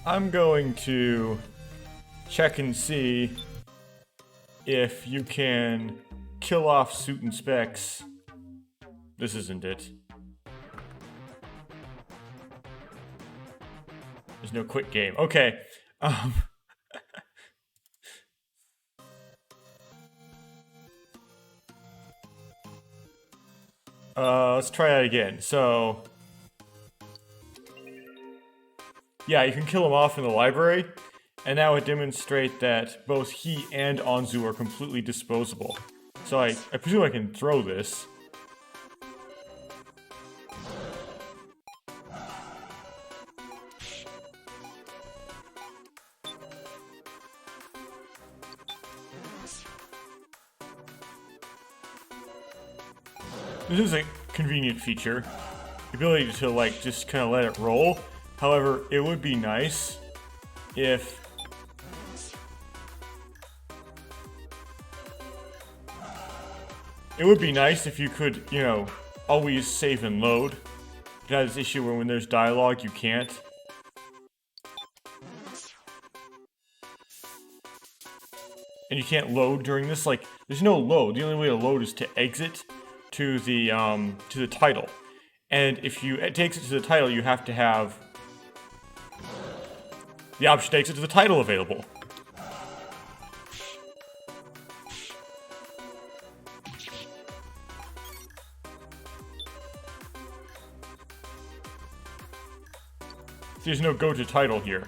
I'm going to check and see if you can kill off Suit and Specs. This isn't it. There's no quick game. Okay. Let's try that again. So, yeah, you can kill him off in the library, and that would demonstrate that both he and Anzu are completely disposable. So I presume I can throw this. This is a convenient feature. The ability to, like, just kind of let it roll. However, it would be nice if... It would be nice if you could, you know, always save and load. You have this issue where when there's dialogue, you can't. And you can't load during this. Like, there's no load. The only way to load is to exit to the title. And if it takes it to the title, you have to have the option to exit to the title available. There's no go to title here.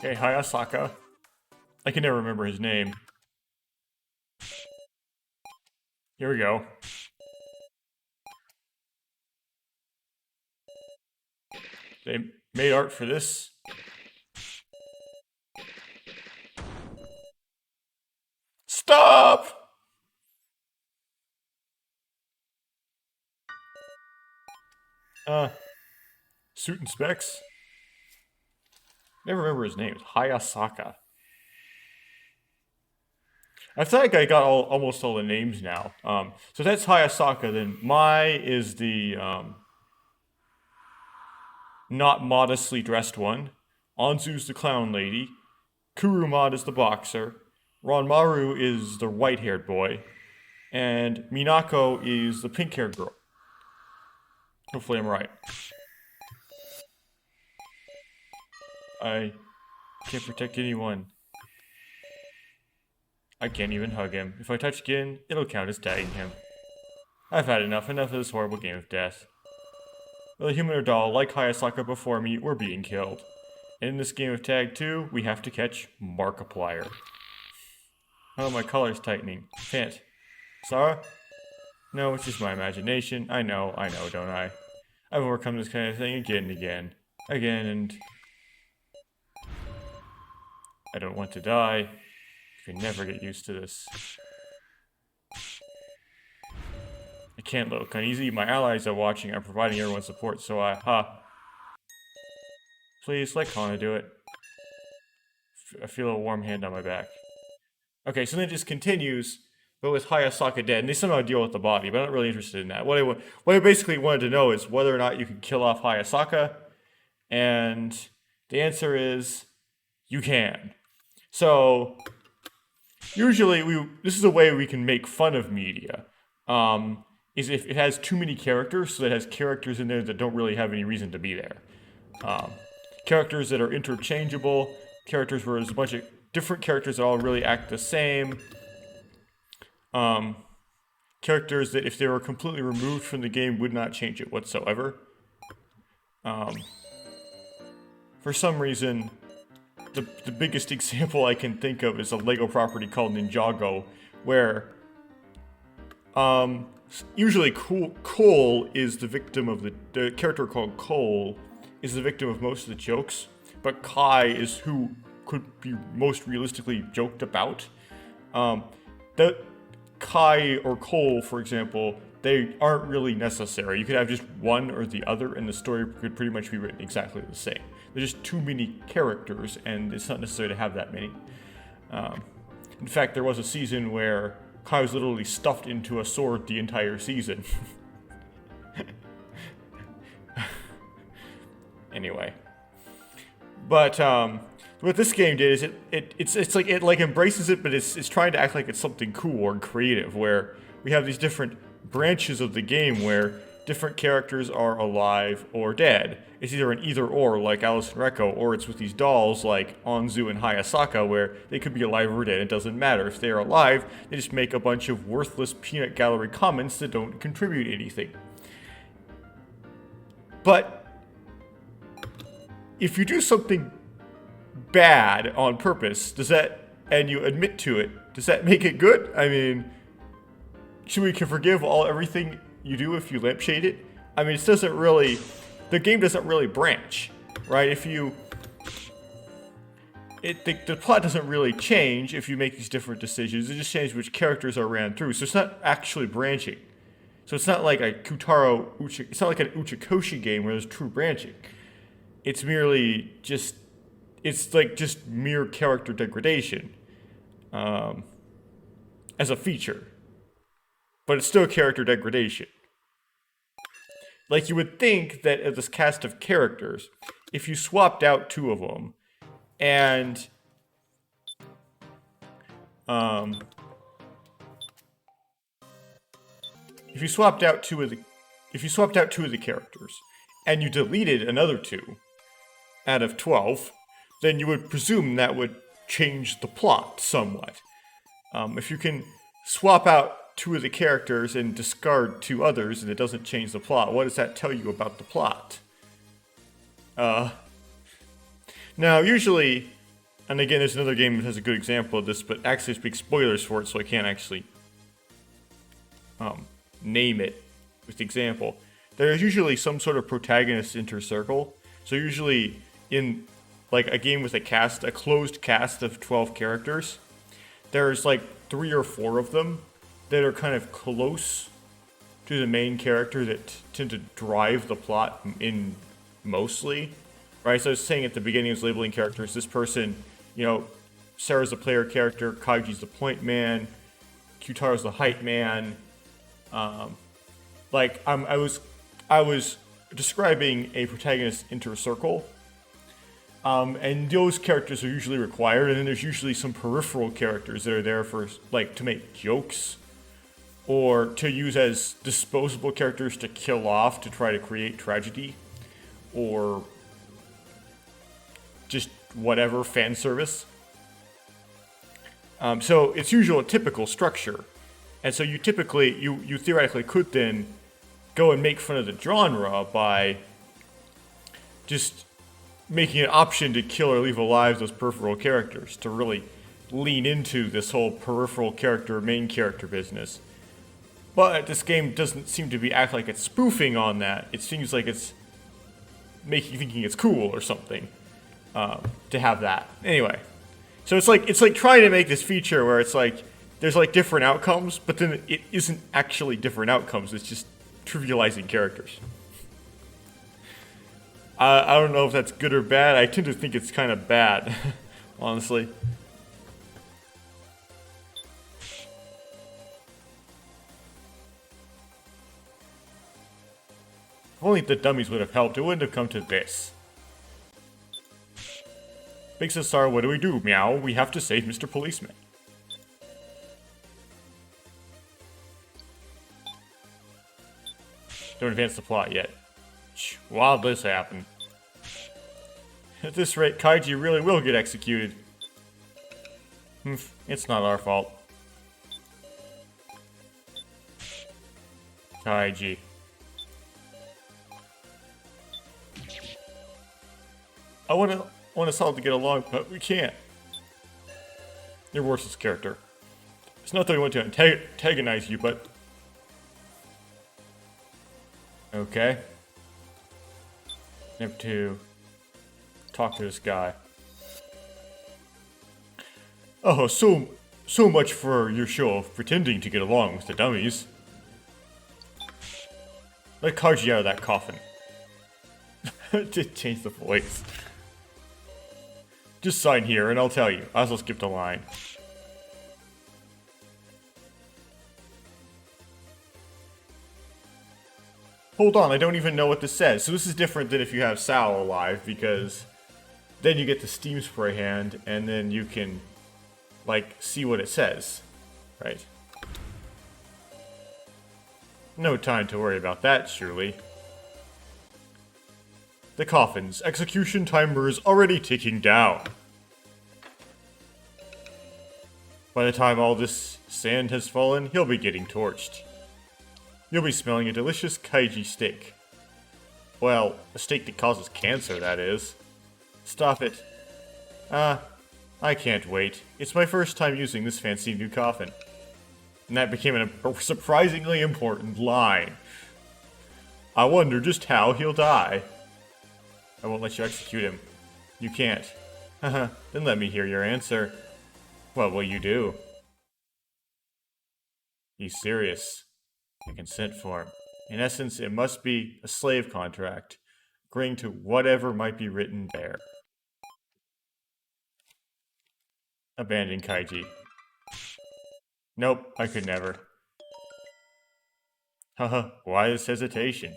Okay, Hayasaka. I can never remember his name. Here we go. They made art for this. Stop! Suit and Specs? Never remember his name. It's Hayasaka. I feel like I got almost all the names now. So that's Hayasaka. Then Mai is the not modestly dressed one. Anzu's the clown lady. Kurumad is the boxer. Ranmaru is the white-haired boy. And Minako is the pink-haired girl. Hopefully I'm right. I can't protect anyone. I can't even hug him. If I touch Gin, it'll count as tagging him. I've had enough of this horrible game of death. Whether human or doll, like Hayasaka before me, we're being killed. And in this game of tag 2, we have to catch Markiplier. Oh, my collar's tightening. Can't. Sarah? No, it's just my imagination. I know, don't I? I've overcome this kind of thing again and again. Again, and... I don't want to die. I can never get used to this. I can't look uneasy. My allies are watching. I'm providing everyone support, so Please, let Kana do it. I feel a warm hand on my back. Okay, so then it just continues, but with Hayasaka dead, and they somehow deal with the body, but I'm not really interested in that. What I basically wanted to know is whether or not you can kill off Hayasaka, and the answer is you can. So usually this is a way we can make fun of media. Is if it has too many characters, so that it has characters in there that don't really have any reason to be there. Characters that are interchangeable, characters where there's a bunch of different characters that all really act the same. Characters that if they were completely removed from the game would not change it whatsoever. For some reason, the biggest example I can think of is a LEGO property called Ninjago, where usually Cole is the victim of the character called Cole is the victim of most of the jokes, but Kai is who could be most realistically joked about. The Kai or Cole, for example, they aren't really necessary. You could have just one or the other, and the story could pretty much be written exactly the same. There's just too many characters, and it's not necessary to have that many. In fact, there was a season where Kai was literally stuffed into a sword the entire season. Anyway. But what this game did is it's like it like embraces it, but it's trying to act like it's something cool or creative, where we have these different branches of the game where different characters are alive or dead. It's either an either or like Alice and Recco, or it's with these dolls like Anzu and Hayasaka where they could be alive or dead. It doesn't matter. If they're alive, they just make a bunch of worthless peanut gallery comments that don't contribute anything. But if you do something bad on purpose, and you admit to it, does that make it good? I mean, should we forgive everything you do if you lampshade it? I mean, the game doesn't really branch, right? The plot doesn't really change if you make these different decisions. It just changes which characters are ran through. So it's not actually branching. So it's not like a it's not like an Uchikoshi game where there's true branching. It's merely just mere character degradation as a feature. But it's still character degradation. Like, you would think that of this cast of characters, if you swapped out two of them, and if you swapped out two of the characters, and you deleted another two out of 12, then you would presume that would change the plot somewhat. If you can swap out two of the characters and discard two others and it doesn't change the plot, what does that tell you about the plot? Now, usually, and again, there's another game that has a good example of this, but actually there's big spoilers for it, so I can't actually name it with the example. There's usually some sort of protagonist inter-circle. So usually in like a game with a closed cast of 12 characters, there's like 3 or 4 of them that are kind of close to the main character that tend to drive the plot in mostly, right? So I was saying at the beginning, I was labeling characters. This person, Sarah's the player character, Kaiji's the point man, Kyutaro's the hype man. I was describing a protagonist inter-circle, and those characters are usually required, and then there's usually some peripheral characters that are there for, like, to make jokes, or to use as disposable characters to kill off to try to create tragedy, or just whatever, fan service. So it's usually a typical structure, and so you theoretically could then go and make fun of the genre by just making an option to kill or leave alive those peripheral characters, to really lean into this whole peripheral character, main character business. But this game doesn't seem to act like it's spoofing on that. It seems like it's making you thinking it's cool or something to have that. Anyway, so it's like trying to make this feature where it's like there's like different outcomes, but then it isn't actually different outcomes. It's just trivializing characters. I don't know if that's good or bad. I tend to think it's kind of bad, honestly. If only the dummies would have helped, it wouldn't have come to this. Big Cesar, what do we do? Meow, we have to save Mr. Policeman. Don't advance the plot yet. Why'd this happen? At this rate, Kaiji really will get executed. It's not our fault. Kaiji. I want us all to get along, but we can't. You're worthless character. It's not that we want to antagonize you, but... Okay. Have to talk to this guy. Oh, so much for your show of pretending to get along with the dummies. Let Kaiji out of that coffin. Just change the voice. Just sign here and I'll tell you. I also skipped a line. Hold on, I don't even know what this says. So this is different than if you have Sao alive, because then you get the steam spray hand and then you can, like, see what it says. Right. No time to worry about that, surely. The coffin's execution timer is already ticking down. By the time all this sand has fallen, he'll be getting torched. You'll be smelling a delicious Kaiji steak. Well, a steak that causes cancer, that is. Stop it. I can't wait. It's my first time using this fancy new coffin. And that became a surprisingly important line. I wonder just how he'll die. I won't let you execute him. You can't. Haha, then let me hear your answer. What will you do? He's serious. A consent form. In essence, it must be a slave contract, agreeing to whatever might be written there. Abandon Kaiji. Nope, I could never. Haha, why this hesitation?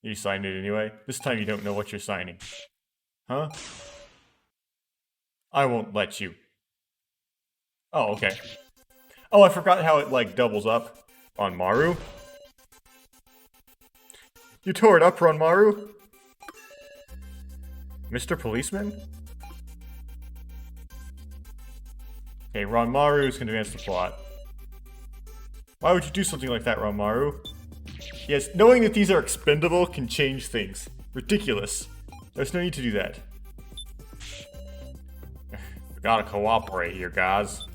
You signed it anyway? This time you don't know what you're signing. Huh? I won't let you. Oh, okay. Oh, I forgot how it, like, doubles up on Maru. You tore it up, Ranmaru? Mr. Policeman? Okay, Ranmaru's gonna advance the plot. Why would you do something like that, Ranmaru? Yes, knowing that these are expendable can change things. Ridiculous. There's no need to do that. We gotta cooperate here, guys.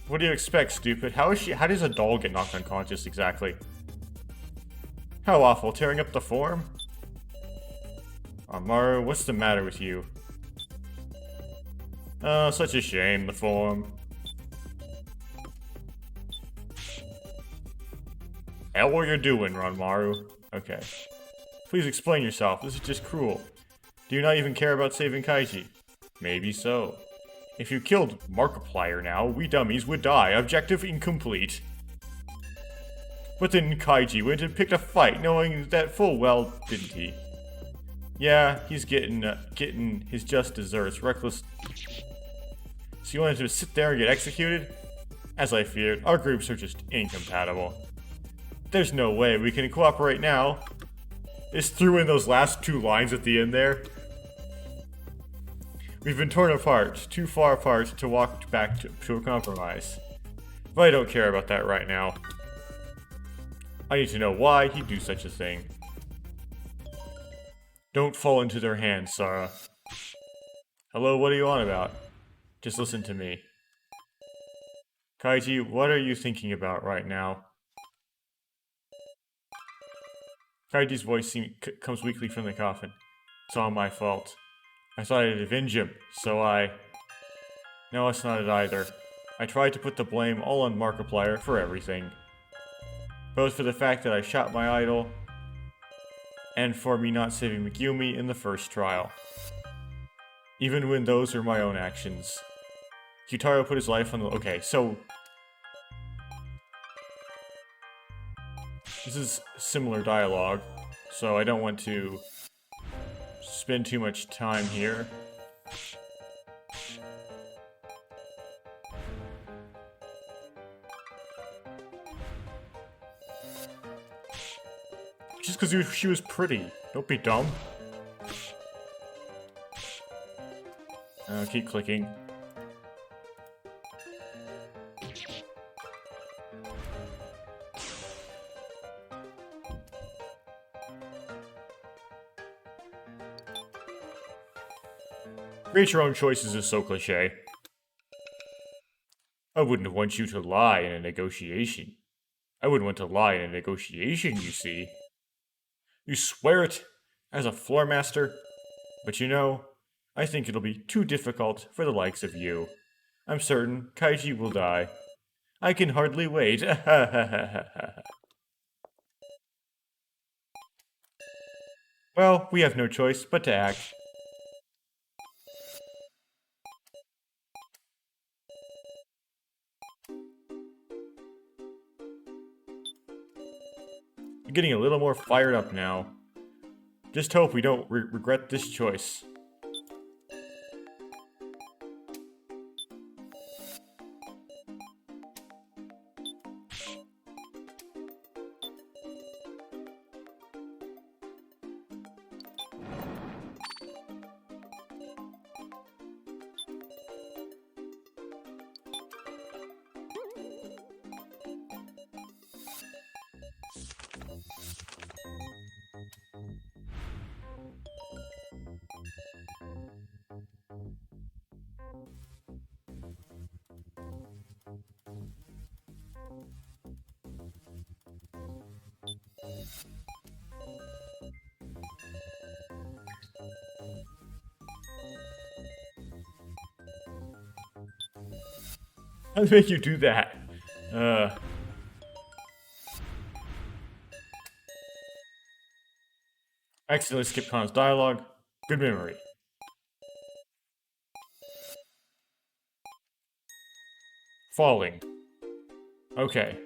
What do you expect, stupid? How does a doll get knocked unconscious exactly? How awful, tearing up the form? Maru, what's the matter with you? Oh, such a shame, the form. Hell, what you're doing, Ranmaru? Okay. Please explain yourself. This is just cruel. Do you not even care about saving Kaiji? Maybe so. If you killed Markiplier now, we dummies would die. Objective incomplete. But then Kaiji went and picked a fight, knowing that full well, didn't he? Yeah, he's getting his just desserts. Reckless. So you wanted to sit there and get executed? As I feared, our groups are just incompatible. There's no way we can cooperate now. Just threw in those last two lines at the end there. We've been torn apart, too far apart to walk back to a compromise. But I don't care about that right now. I need to know why he'd do such a thing. Don't fall into their hands, Sara. Hello, what are you on about? Just listen to me. Kaiji, what are you thinking about right now? Kaiji's voice comes weakly from the coffin. It's all my fault. I thought I'd avenge him, so I... No, it's not it either. I tried to put the blame all on Markiplier for everything. Both for the fact that I shot my idol, and for me not saving Megumi in the first trial. Even when those were my own actions. Gyutaro put his life on the... Okay, so... This is similar dialogue, so I don't want to spend too much time here. Just because she was pretty. Don't be dumb. Keep clicking. Create your own choices is so cliche. I wouldn't want you to lie in a negotiation. I wouldn't want to lie in a negotiation, you see. You swear it as a floor master? But you know, I think it'll be too difficult for the likes of you. I'm certain Kaiji will die. I can hardly wait. Well, we have no choice but to act. I'm getting a little more fired up now. Just hope we don't regret this choice. How did they make you do that? Accidentally skipped Khan's dialogue. Good memory. Falling. Okay.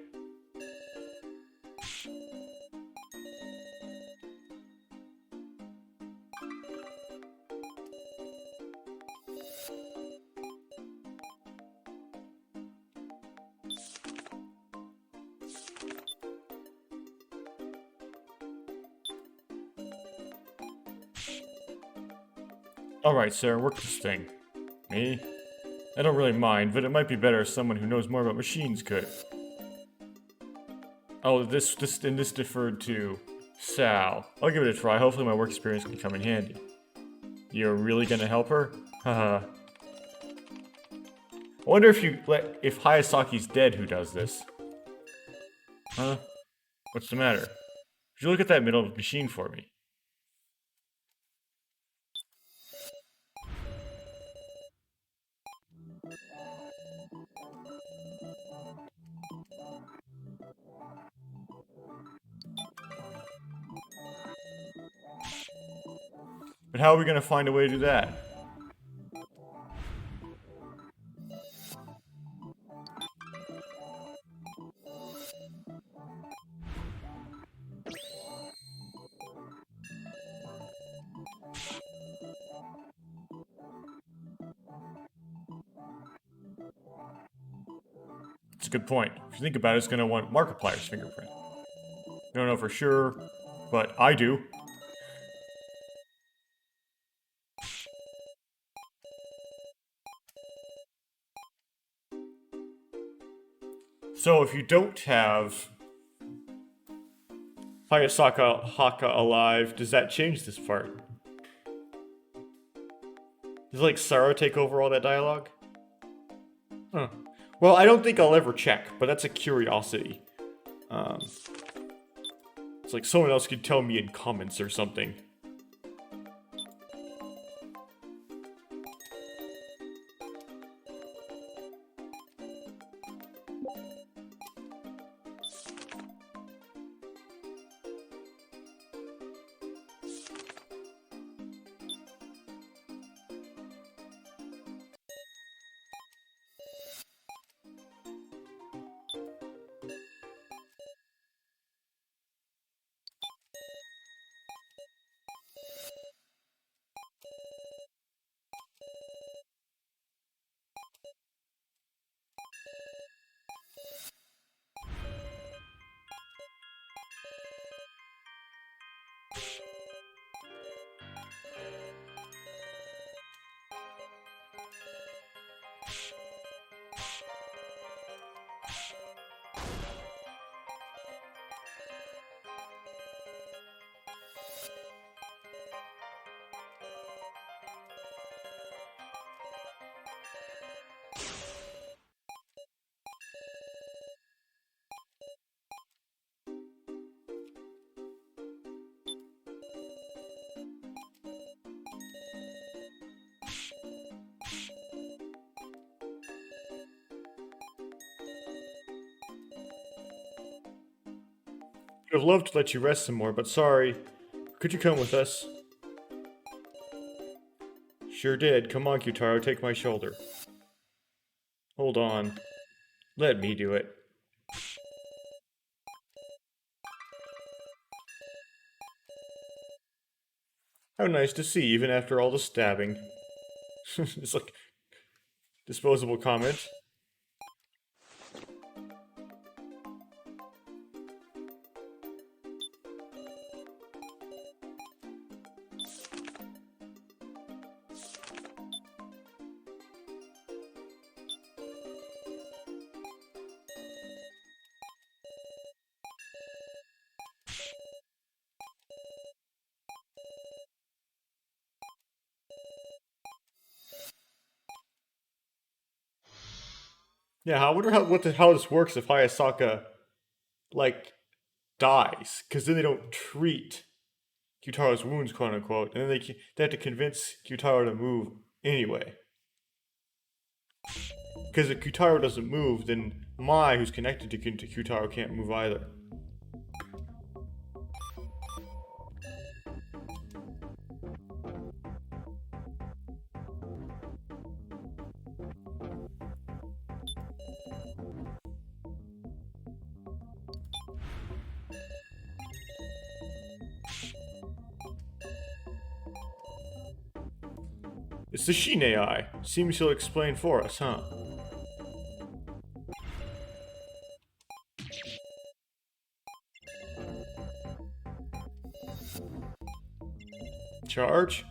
Alright, sir, work this thing. Me? I don't really mind, but it might be better if someone who knows more about machines could. Oh, this deferred to Sal. I'll give it a try. Hopefully my work experience can come in handy. You're really gonna help her? Haha. I wonder if Hayasaki's dead who does this. Huh? What's the matter? Could you look at that middle machine for me? But how are we gonna find a way to do that? It's a good point. If you think about it, it's gonna want Markiplier's fingerprint. I don't know for sure, but I do. So if you don't have Hayasaka Haka alive, does that change this part? Does like Sarah take over all that dialogue? Huh. Well, I don't think I'll ever check, but that's a curiosity. It's like someone else could tell me in comments or something. I'd love to let you rest some more, but sorry. Could you come with us? Sure did. Come on, Kyutaro, take my shoulder. Hold on. Let me do it. How nice to see, even after all the stabbing. It's like disposable comment. Yeah, I wonder how this works if Hayasaka like dies, because then they don't treat Kyutaro's wounds, quote unquote, and then they have to convince Kyutaro to move anyway. Because if Kyutaro doesn't move, then Mai, who's connected to Kyutaro, can't move either. It's the Shine Eye. Seems he'll explain for us, huh? Charge?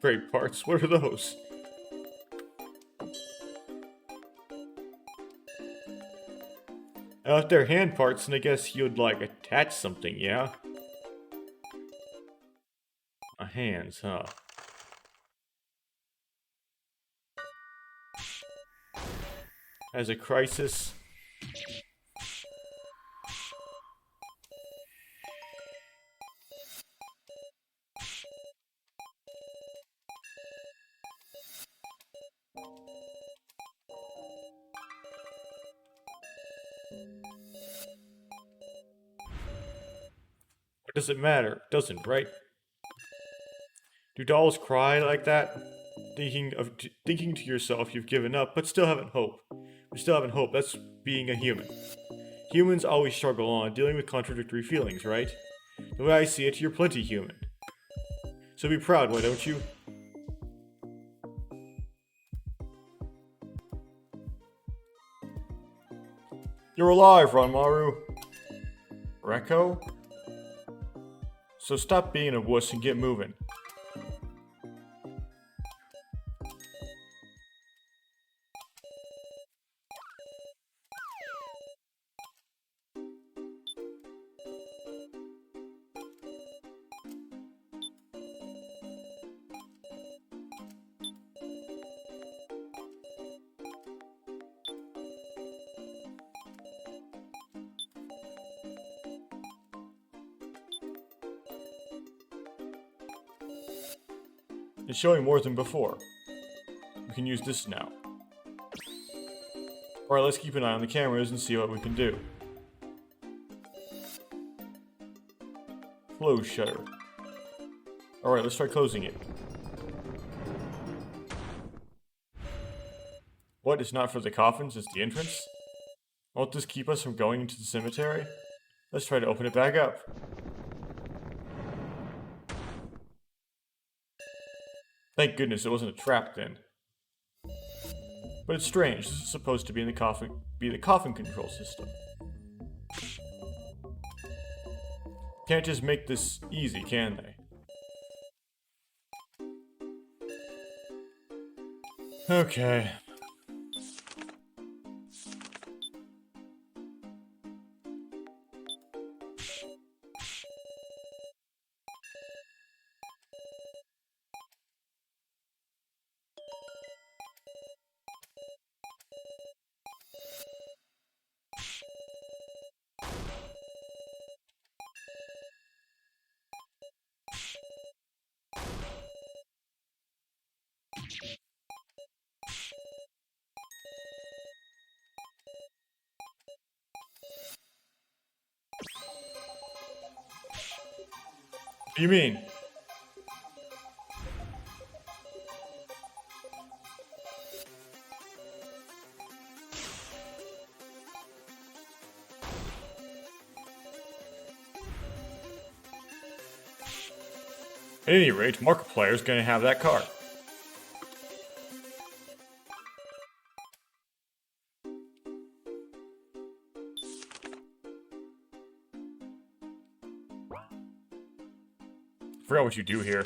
Great parts. What are those? If they're hand parts, then I guess you'd, like, attach something, yeah? Hands, huh? As a crisis. What does it matter? It doesn't, right? Do dolls cry like that? Thinking to yourself you've given up, but still having hope. We still having hope. That's being a human. Humans always struggle on, dealing with contradictory feelings, right? The way I see it, you're plenty human. So be proud, why don't you? You're alive, Ranmaru. Rekko? So stop being a wuss and get moving. It's showing more than before. We can use this now. Alright, let's keep an eye on the cameras and see what we can do. Close shutter. Alright, let's try closing it. What, it's not for the coffins, it's the entrance? Won't this keep us from going into the cemetery? Let's try to open it back up. Thank goodness it wasn't a trap then. But it's strange. This is supposed to be in the coffin control system. Can't just make this easy, can they? Okay. What do you mean? At any rate, Markiplier's gonna have that card. Forgot what you do here.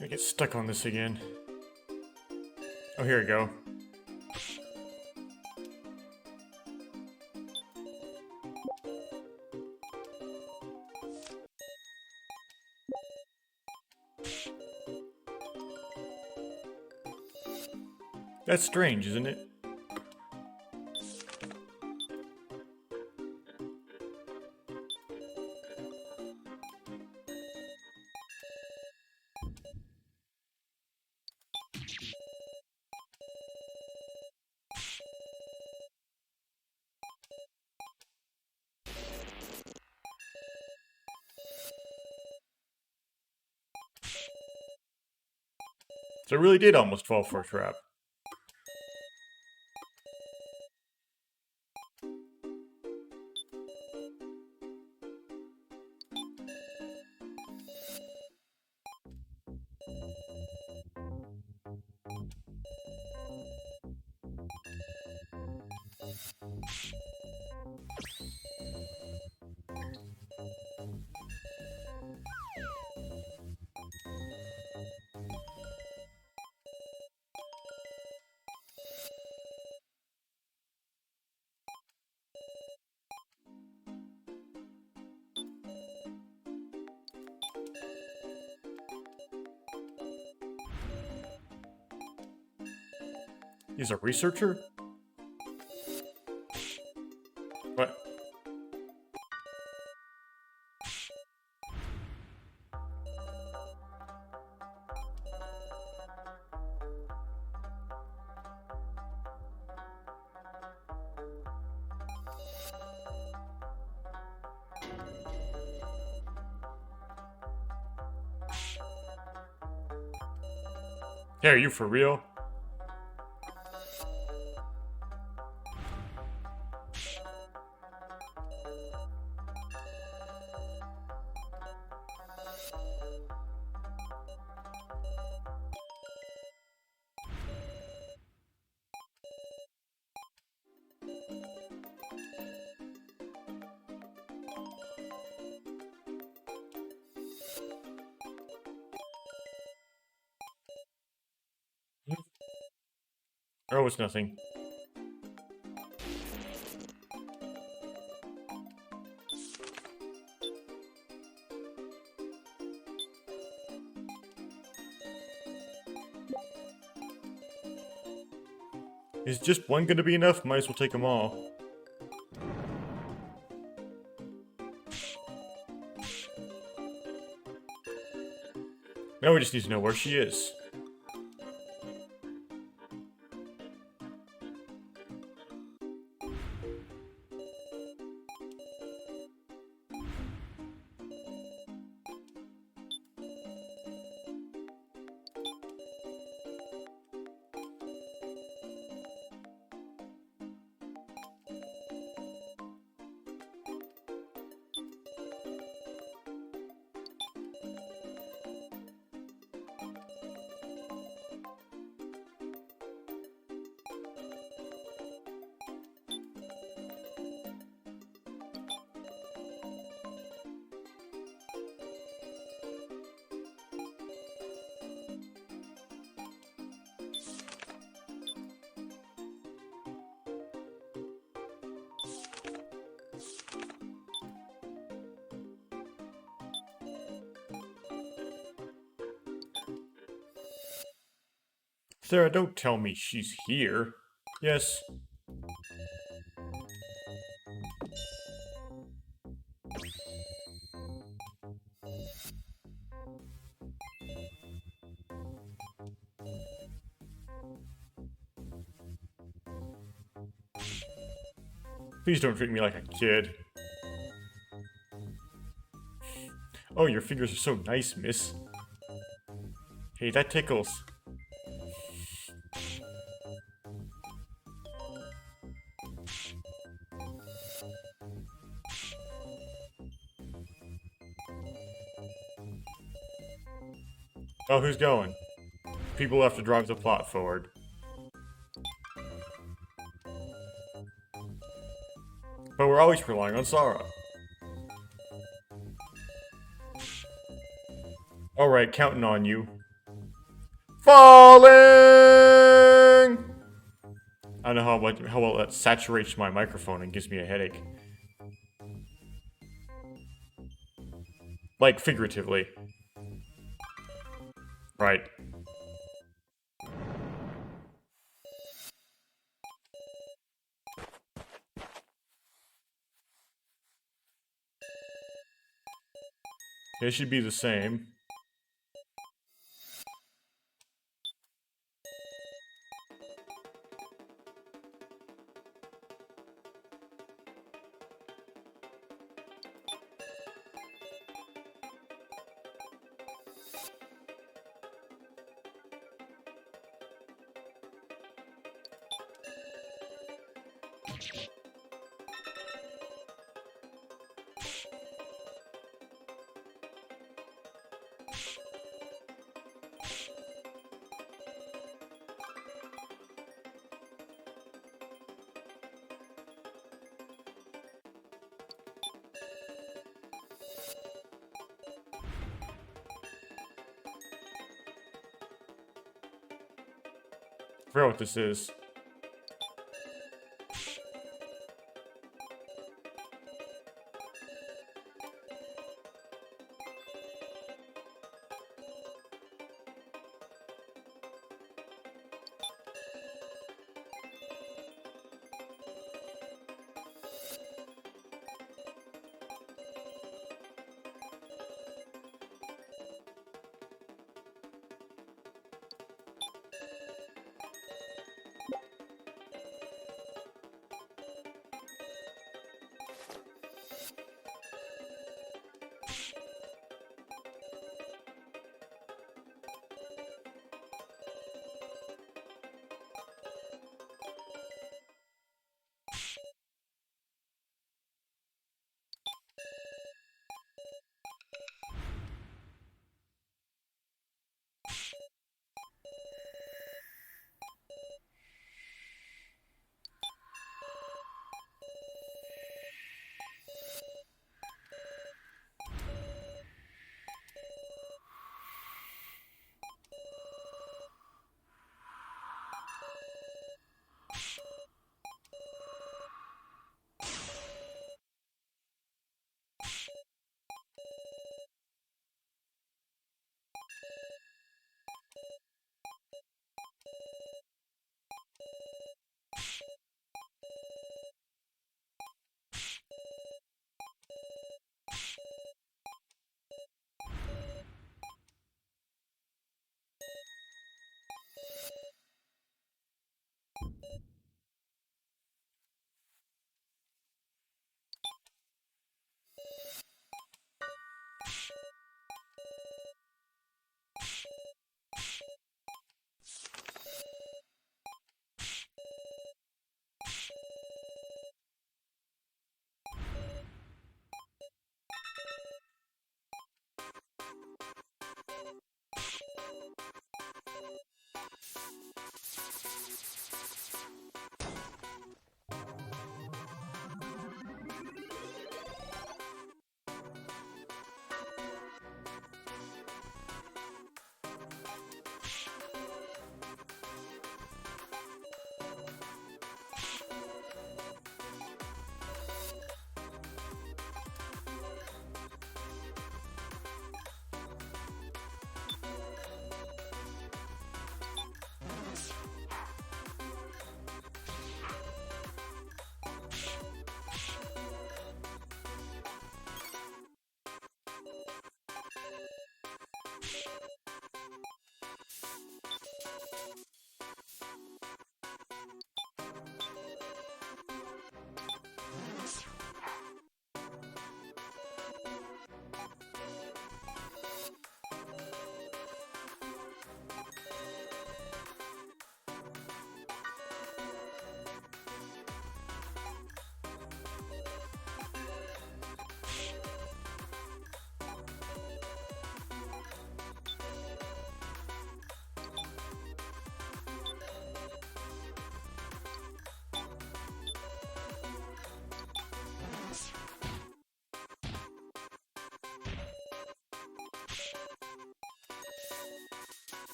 I get stuck on this again. Oh, here we go. That's strange, isn't it? So it really did almost fall for a trap. He's a researcher? What? Yeah, are you for real? Oh, it's nothing. Is just one gonna be enough? Might as well take them all. Now we just need to know where she is. Sarah, don't tell me she's here. Yes. Please don't treat me like a kid. Oh, your fingers are so nice, miss. Hey, that tickles. Oh, who's going? People have to drive the plot forward. But we're always relying on Sara. Alright, counting on you. Falling! I don't know how well that saturates my microphone and gives me a headache. Like, figuratively. Right. It should be the same. I forgot what this is.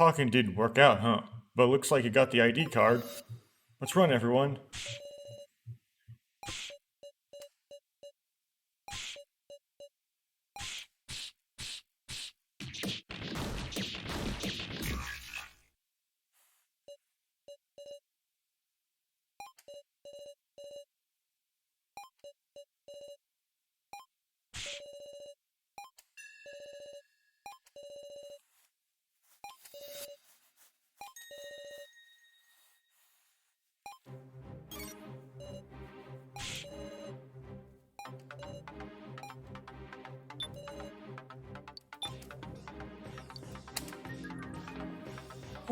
Talking didn't work out, huh? But looks like you got the ID card. Let's run, everyone.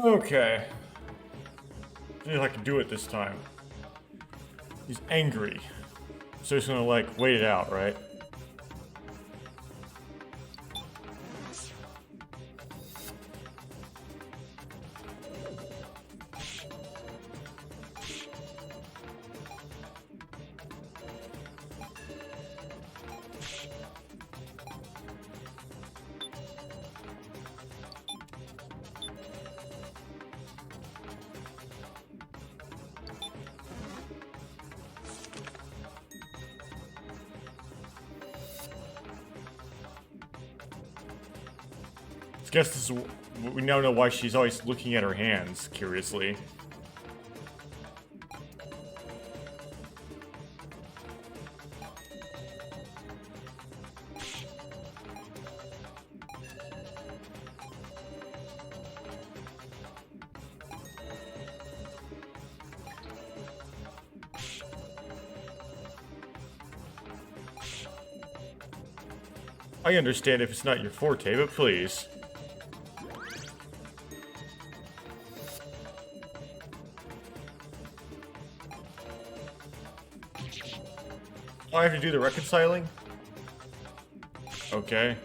Okay. See if I can do it this time. He's angry. So he's gonna, like, wait it out, right? Guess this is, we now know why she's always looking at her hands, curiously. I understand if it's not your forte, but please. Oh, I have to do the reconciling? Okay.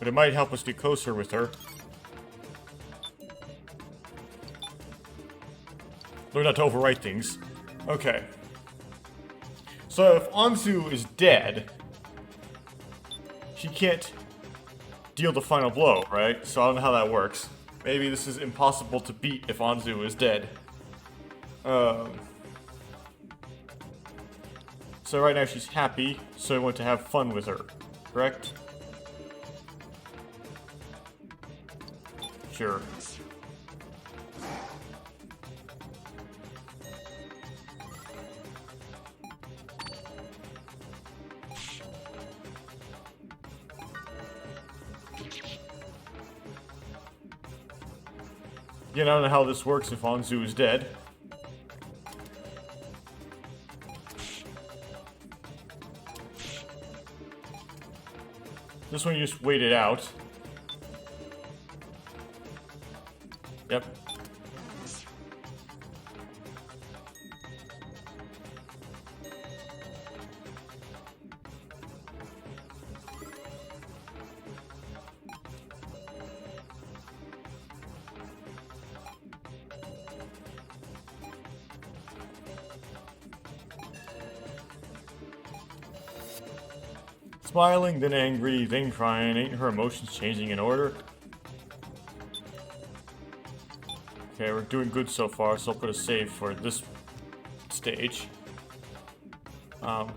But it might help us get closer with her. Learn not to overwrite things. Okay. So if Anzu is dead, she can't deal the final blow, right? So I don't know how that works. Maybe this is impossible to beat if Anzu is dead. So right now she's happy, so I want to have fun with her, correct? Sure. Yeah, I don't know how this works if Anzu is dead. This one you just wait it out. Yep. Smiling, then angry, then crying. Ain't her emotions changing in order? Okay, we're doing good so far, so I'll put a save for this stage.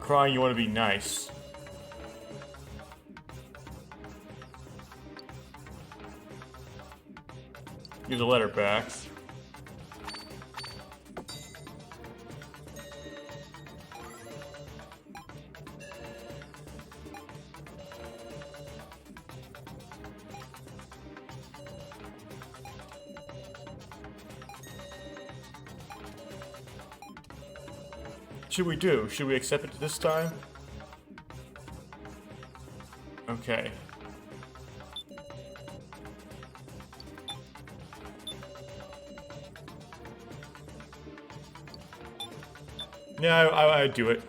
Crying, you want to be nice. Give the letter back. Should we do? Should we accept it this time? Okay. Yeah, I'd do it.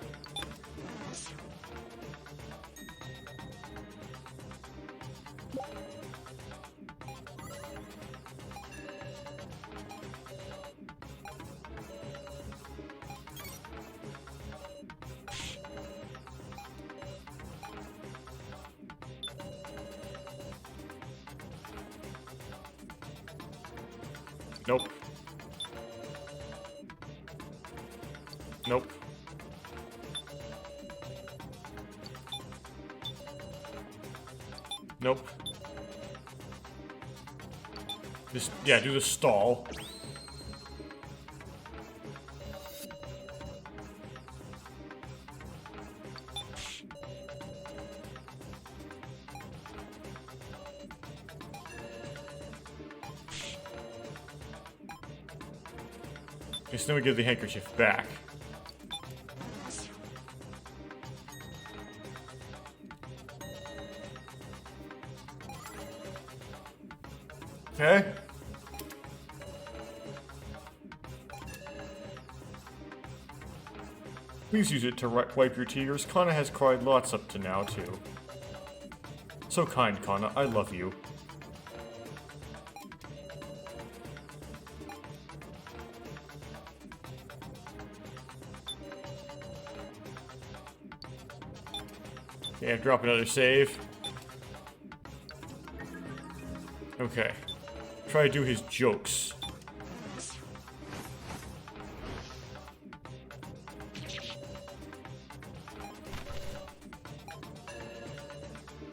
Nope. Nope. Nope. Just, yeah, do the stall. Okay, so then we give the handkerchief back. Okay. Please use it to wipe your tears. Kana has cried lots up to now, too. So kind, Kana. I love you. Yeah, drop another save. Okay. Try to do his jokes.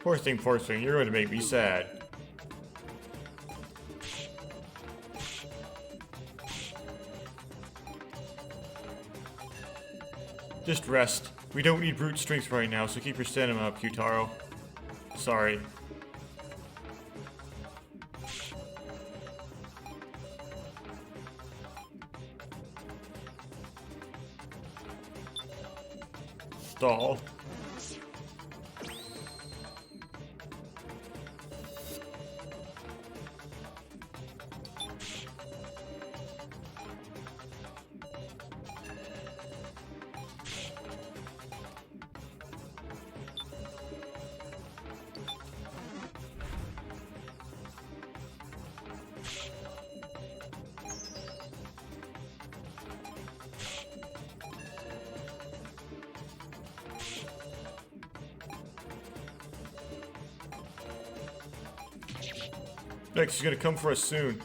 Poor thing, you're going to make me sad. Just rest. We don't need brute strength right now, so keep your stamina up, Kyutaro. Sorry. Stall. Next, he's gonna come for us soon.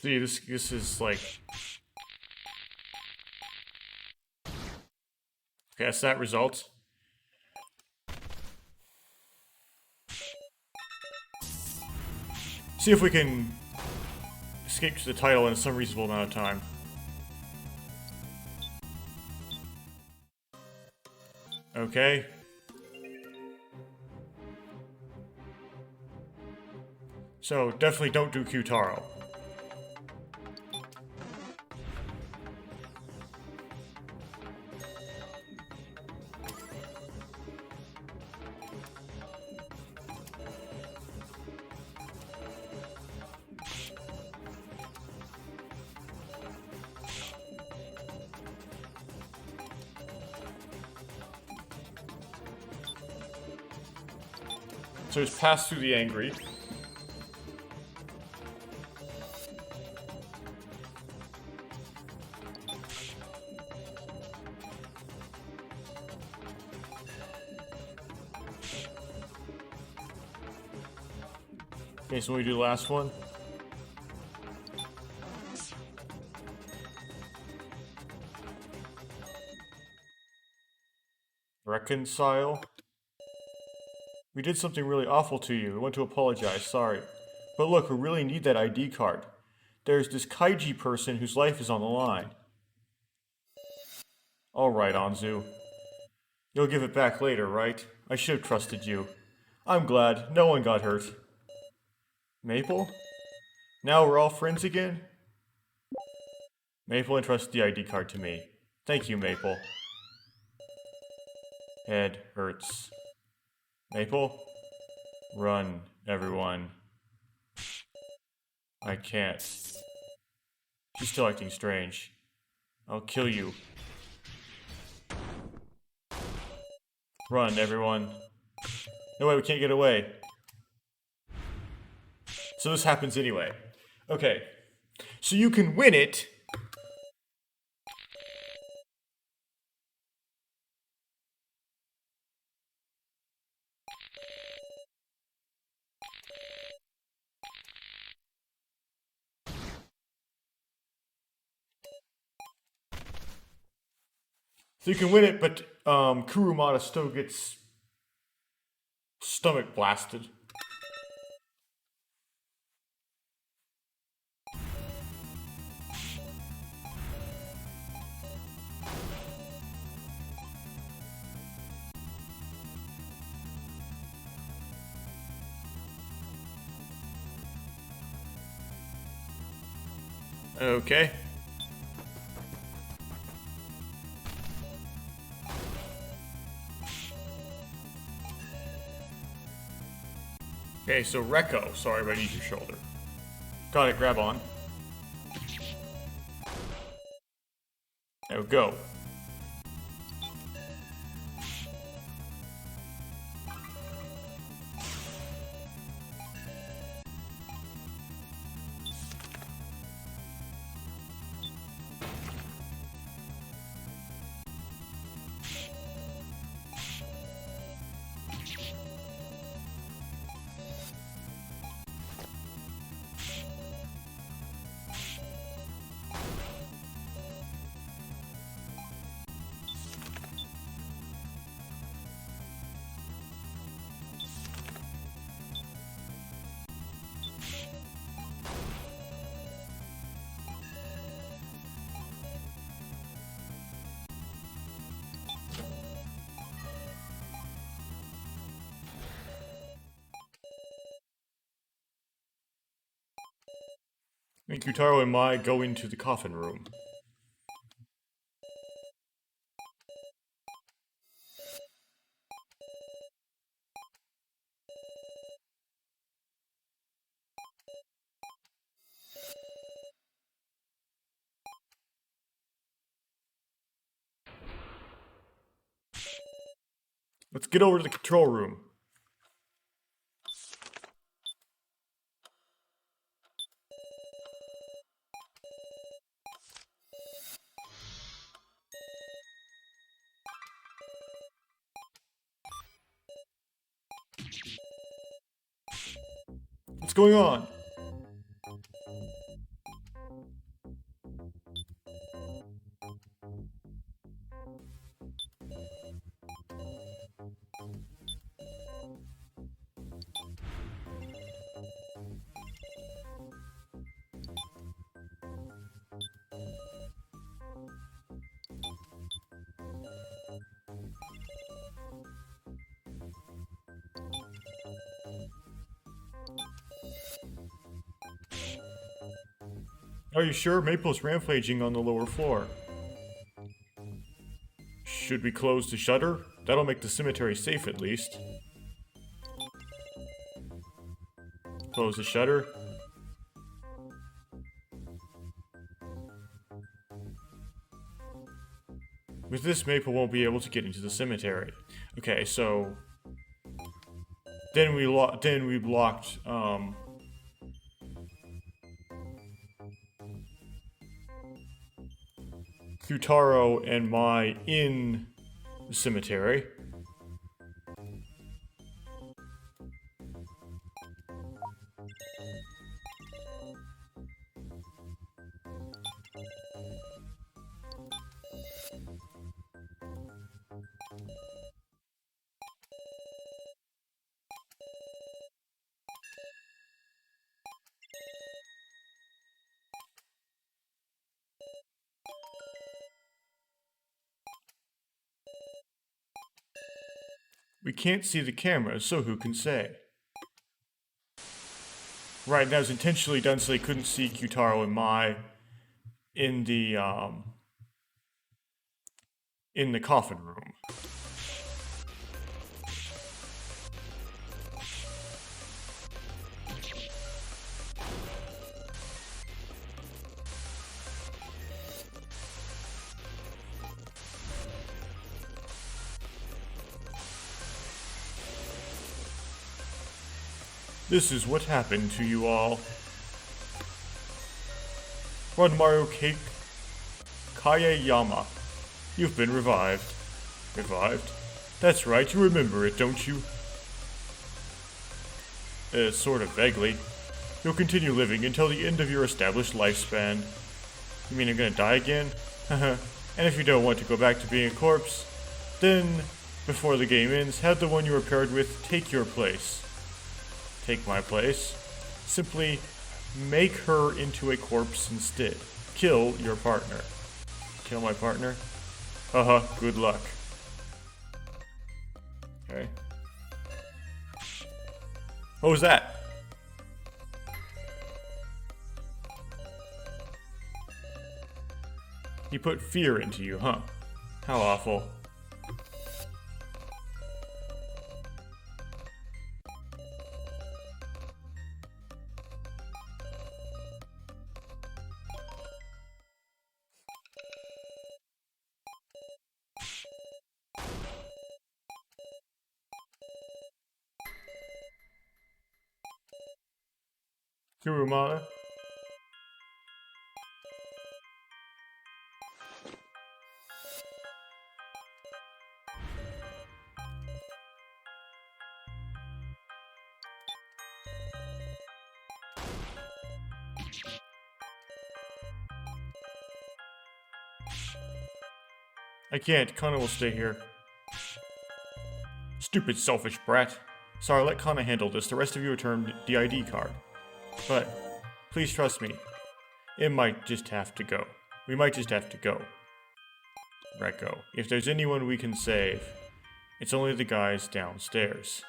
See, this is like... Okay, that's that result. See if we can escape to the title in some reasonable amount of time. Okay. So, definitely don't do Q-Taro. So just pass through the angry. Okay, so we do the last one. Reconcile. We did something really awful to you. We want to apologize, sorry. But look, we really need that ID card. There's this Kaiji person whose life is on the line. Alright, Anzu. You'll give it back later, right? I should have trusted you. I'm glad. No one got hurt. Maple? Now we're all friends again? Maple entrusted the ID card to me. Thank you, Maple. Head hurts. Maple? Run, everyone. I can't. She's still acting strange. I'll kill you. Run, everyone. No way, we can't get away. So this happens anyway. Okay. So you can win it. So you can win it, but Kurumada still gets stomach blasted. Okay. Okay, so Rekko. Sorry, but I need your shoulder. Got it, grab on. Now go. And Kutaro and Mai go into the coffin room. Let's get over to the control room. What's going on? Are you sure? Maple's rampaging on the lower floor. Should we close the shutter? That'll make the cemetery safe at least. Close the shutter. With this, Maple won't be able to get into the cemetery. Okay, so then we blocked Kyutaro and Mai in the cemetery. We can't see the camera, so who can say? Right, that was intentionally done so they couldn't see Kyutaro and Mai in the coffin room. This is what happened to you all. Ranmaru Kayayama, you've been revived. Revived? That's right, you remember it, don't you? Sort of vaguely. You'll continue living until the end of your established lifespan. You mean I'm gonna die again? Haha. And if you don't want to go back to being a corpse, then, before the game ends, have the one you were paired with take your place. Take my place. Simply make her into a corpse instead. Kill your partner. Kill my partner? Haha, good luck. Okay. What was that? He put fear into you, huh? How awful. Kurumada? I can't. Kana will stay here. Stupid selfish brat. Sorry, let Kana handle this. The rest of you return the ID card. But, please trust me. It might just have to go. We might just have to go. Rekko. If there's anyone we can save, it's only the guys downstairs.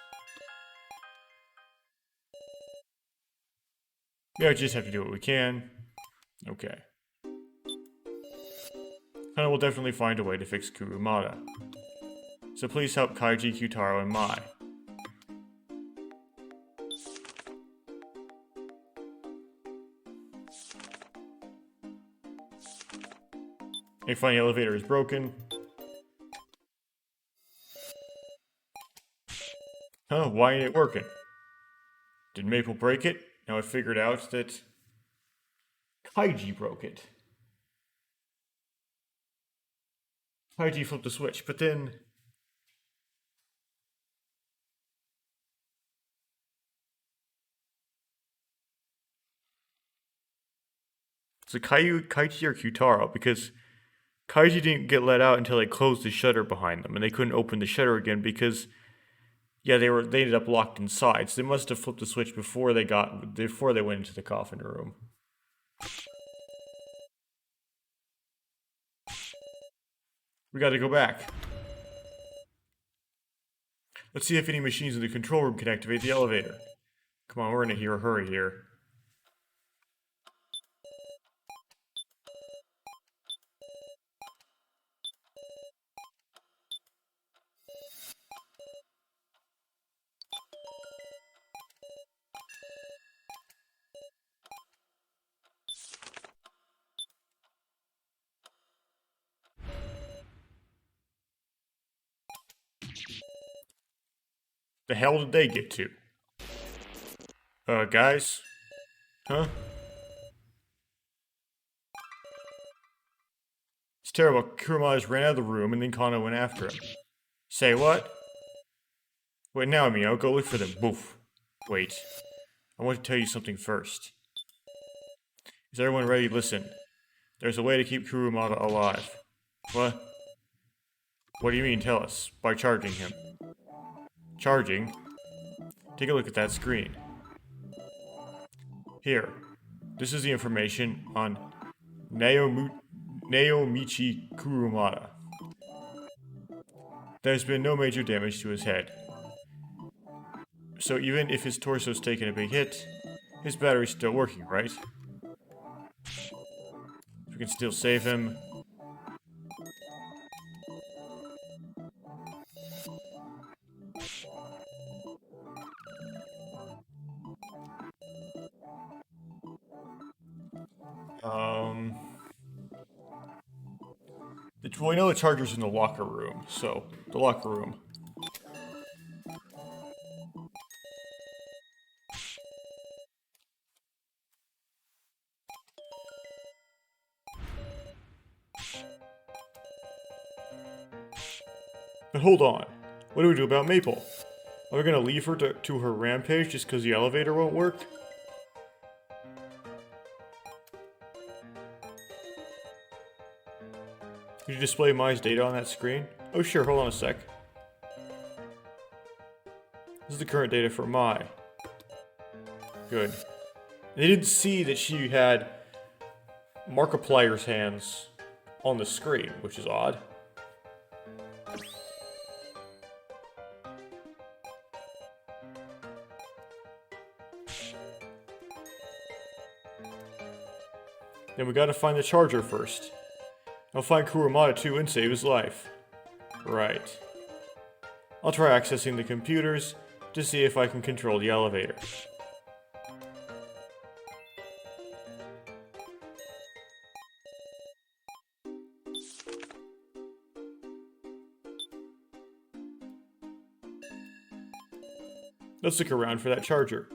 Yeah, we just have to do what we can. Okay. Kana will definitely find a way to fix Kurumada. So please help Kaiji, Kyutaro, and Mai. A funny elevator is broken. Huh, why ain't it working? Did Maple break it? Now I figured out that Kaiji broke it. Kaiji flipped the switch, but then... So Kaiji or Kyutaro, because Kaiji didn't get let out until they closed the shutter behind them, and they couldn't open the shutter again because, yeah, they ended up locked inside. So they must have flipped the switch before they went into the coffin room. We got to go back. Let's see if any machines in the control room can activate the elevator. Come on, we're in a hurry here. The hell did they get to? Guys? Huh? It's terrible. Kurumada ran out of the room and then Kano went after him. Say what? Wait, now I'll go look for them. Boof. Wait. I want to tell you something first. Is everyone ready? Listen. There's a way to keep Kurumada alive. What? What do you mean, tell us? By charging him. Charging? Take a look at that screen. Here. This is the information on Naomichi Kurumada. There's been no major damage to his head. So even if his torso's taken a big hit, his battery's still working, right? We can still save him. Well, we know the charger's in the locker room, so the locker room. But hold on, what do we do about Maple? Are we gonna leave her to her rampage just because the elevator won't work? Could you display Mai's data on that screen? Oh sure, hold on a sec. This is the current data for Mai. Good. They didn't see that she had Markiplier's hands on the screen, which is odd. Then we gotta find the charger first. I'll find Kurumada too and save his life. Right. I'll try accessing the computers to see if I can control the elevator. Let's look around for that charger.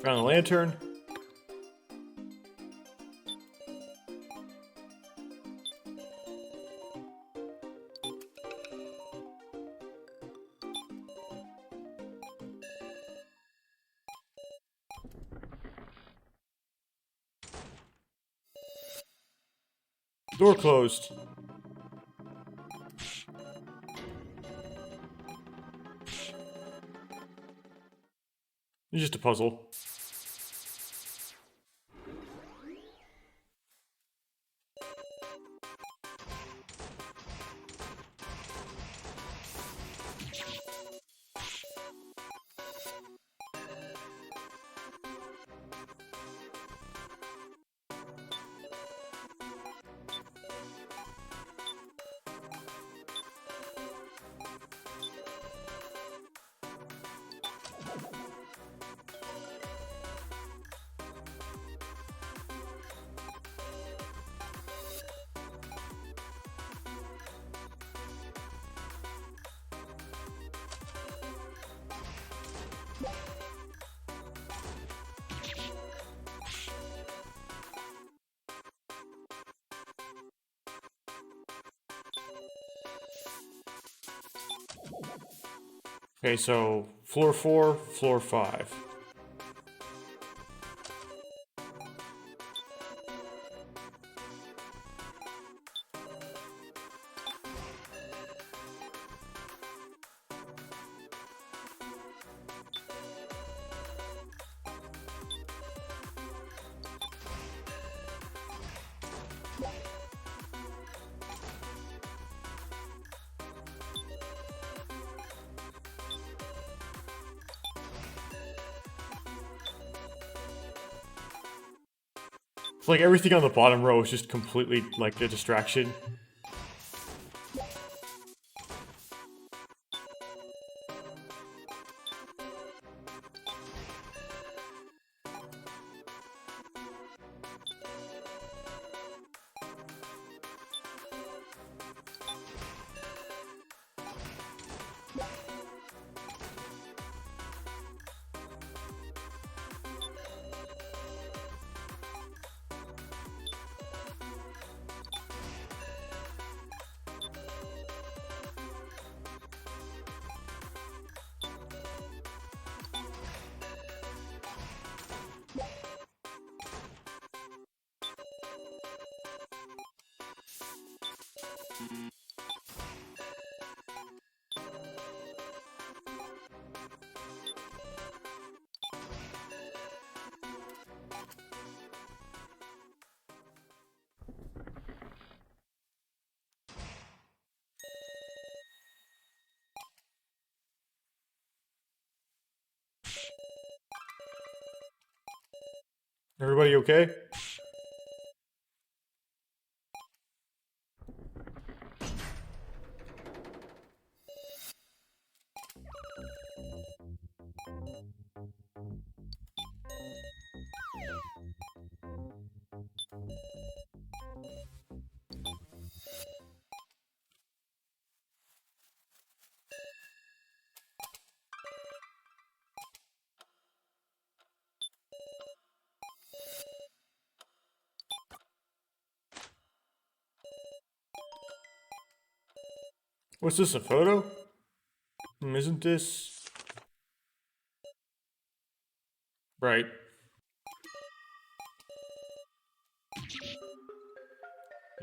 Found the lantern. Door closed. It's just a puzzle. Okay, so floor 4, floor 5. It's like everything on the bottom row is just completely like a distraction. Everybody okay? What's this, a photo? Isn't this... Right.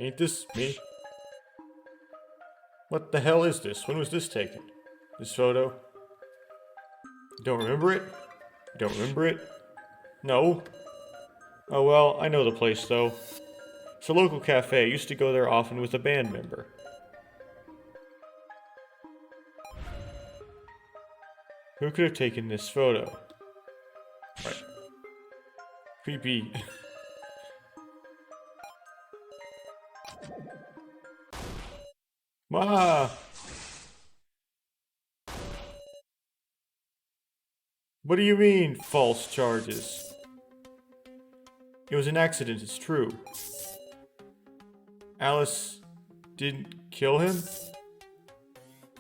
Ain't this me? What the hell is this? When was this taken? This photo? Don't remember it? Don't remember it? No. Oh well, I know the place though. It's a local cafe. I used to go there often with a band member. Who could have taken this photo? Right. Creepy. Ma! What do you mean, false charges? It was an accident, it's true. Alice didn't kill him?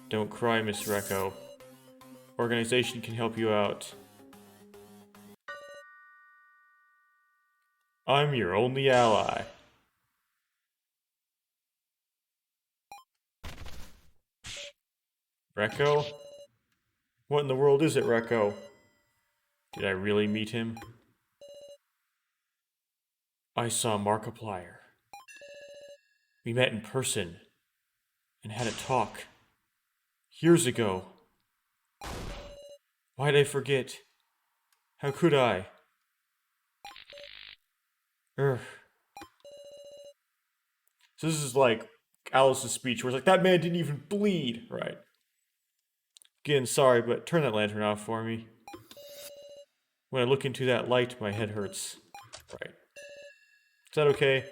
Don't cry, Miss Recco. Organization can help you out. I'm your only ally. Recco? What in the world is it, Recco? Did I really meet him? I saw Markiplier. We met in person and had a talk. Years ago. Why'd I forget? How could I? Urgh. So this is like Alice's speech where it's like, that man didn't even bleed, right? Again, sorry, but turn that lantern off for me. When I look into that light, my head hurts. Right. Is that okay?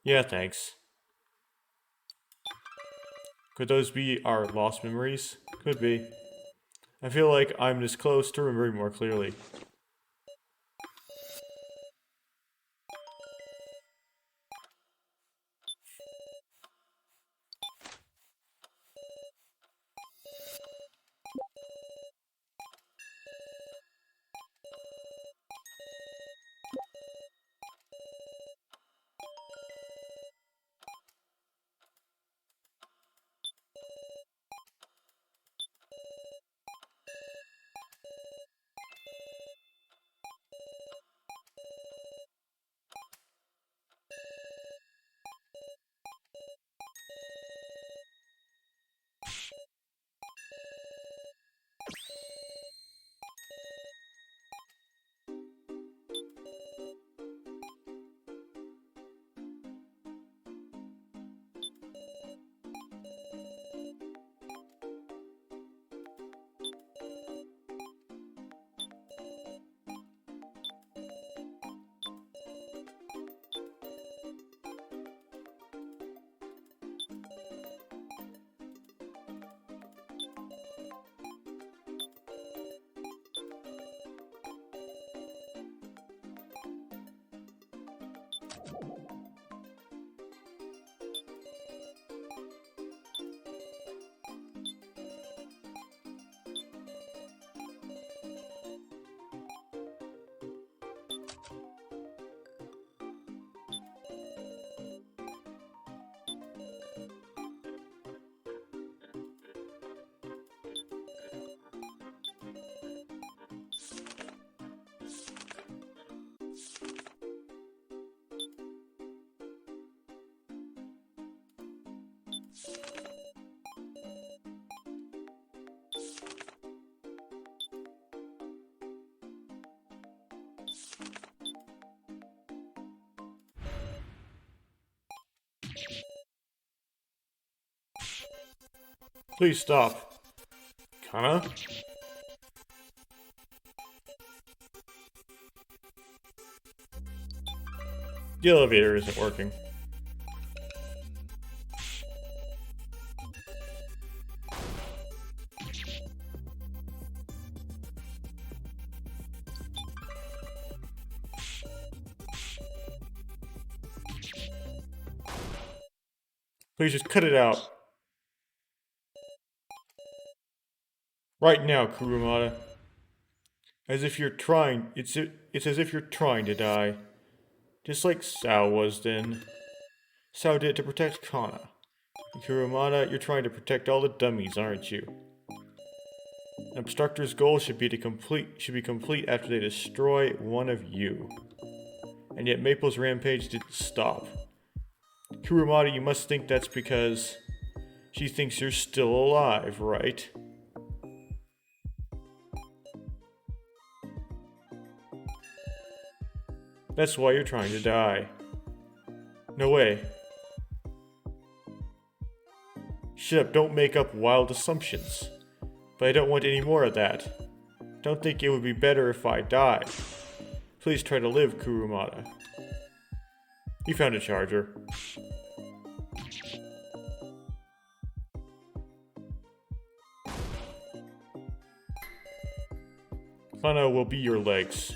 Yeah, thanks. Could those be our lost memories? Could be. I feel like I'm this close to remembering more clearly. Please stop. Kana? The elevator isn't working. Please just cut it out. Right now, Kurumada. As if you're trying. It's as if you're trying to die. Just like Sao was then. Sao did it to protect Kana. Kurumada, you're trying to protect all the dummies, aren't you? An obstructor's goal should be complete after they destroy one of you. And yet Maple's rampage didn't stop. Kurumada, you must think that's because she thinks you're still alive, right? That's why you're trying to die. No way. Shut up, don't make up wild assumptions. But I don't want any more of that. Don't think it would be better if I died. Please try to live, Kurumada. You found a charger. Kana will be your legs.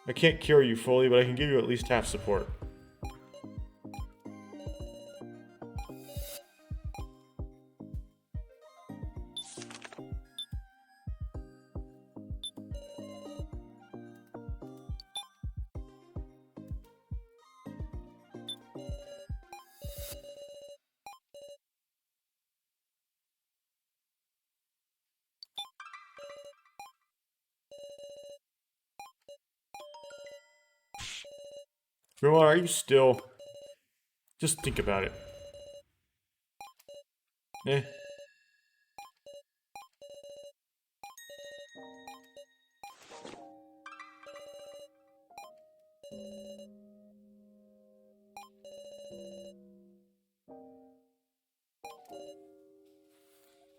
I can't cure you fully, but I can give you at least half support. Kurumada, are you still? Just think about it. Eh.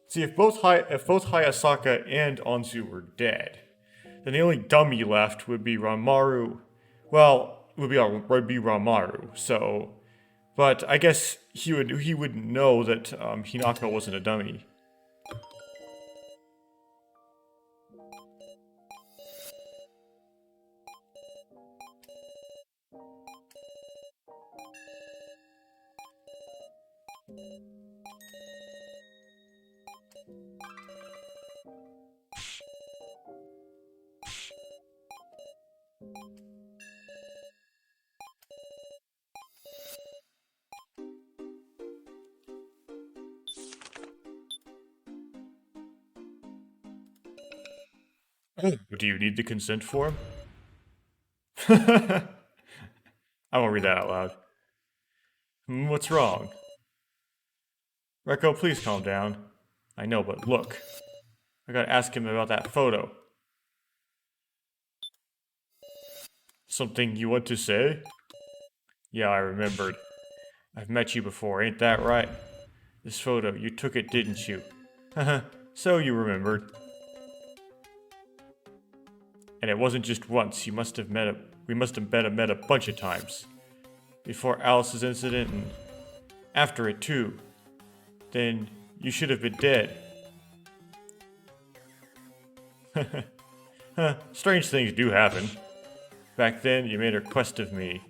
See, if both Hayasaka and Anzu were dead, then the only dummy left would be Ranmaru. Well, would be Ranmaru. So, but I guess he would know that Hinako wasn't a dummy. Do you need the consent form? I won't read that out loud. What's wrong? Reko, please calm down. I know, but look. I gotta ask him about that photo. Something you want to say? Yeah, I remembered. I've met you before, ain't that right? This photo, you took it, didn't you? Haha, so you remembered. And it wasn't just once, we must have met a bunch of times. Before Alice's incident and after it too. Then you should have been dead. Strange things do happen. Back then, you made a request of me.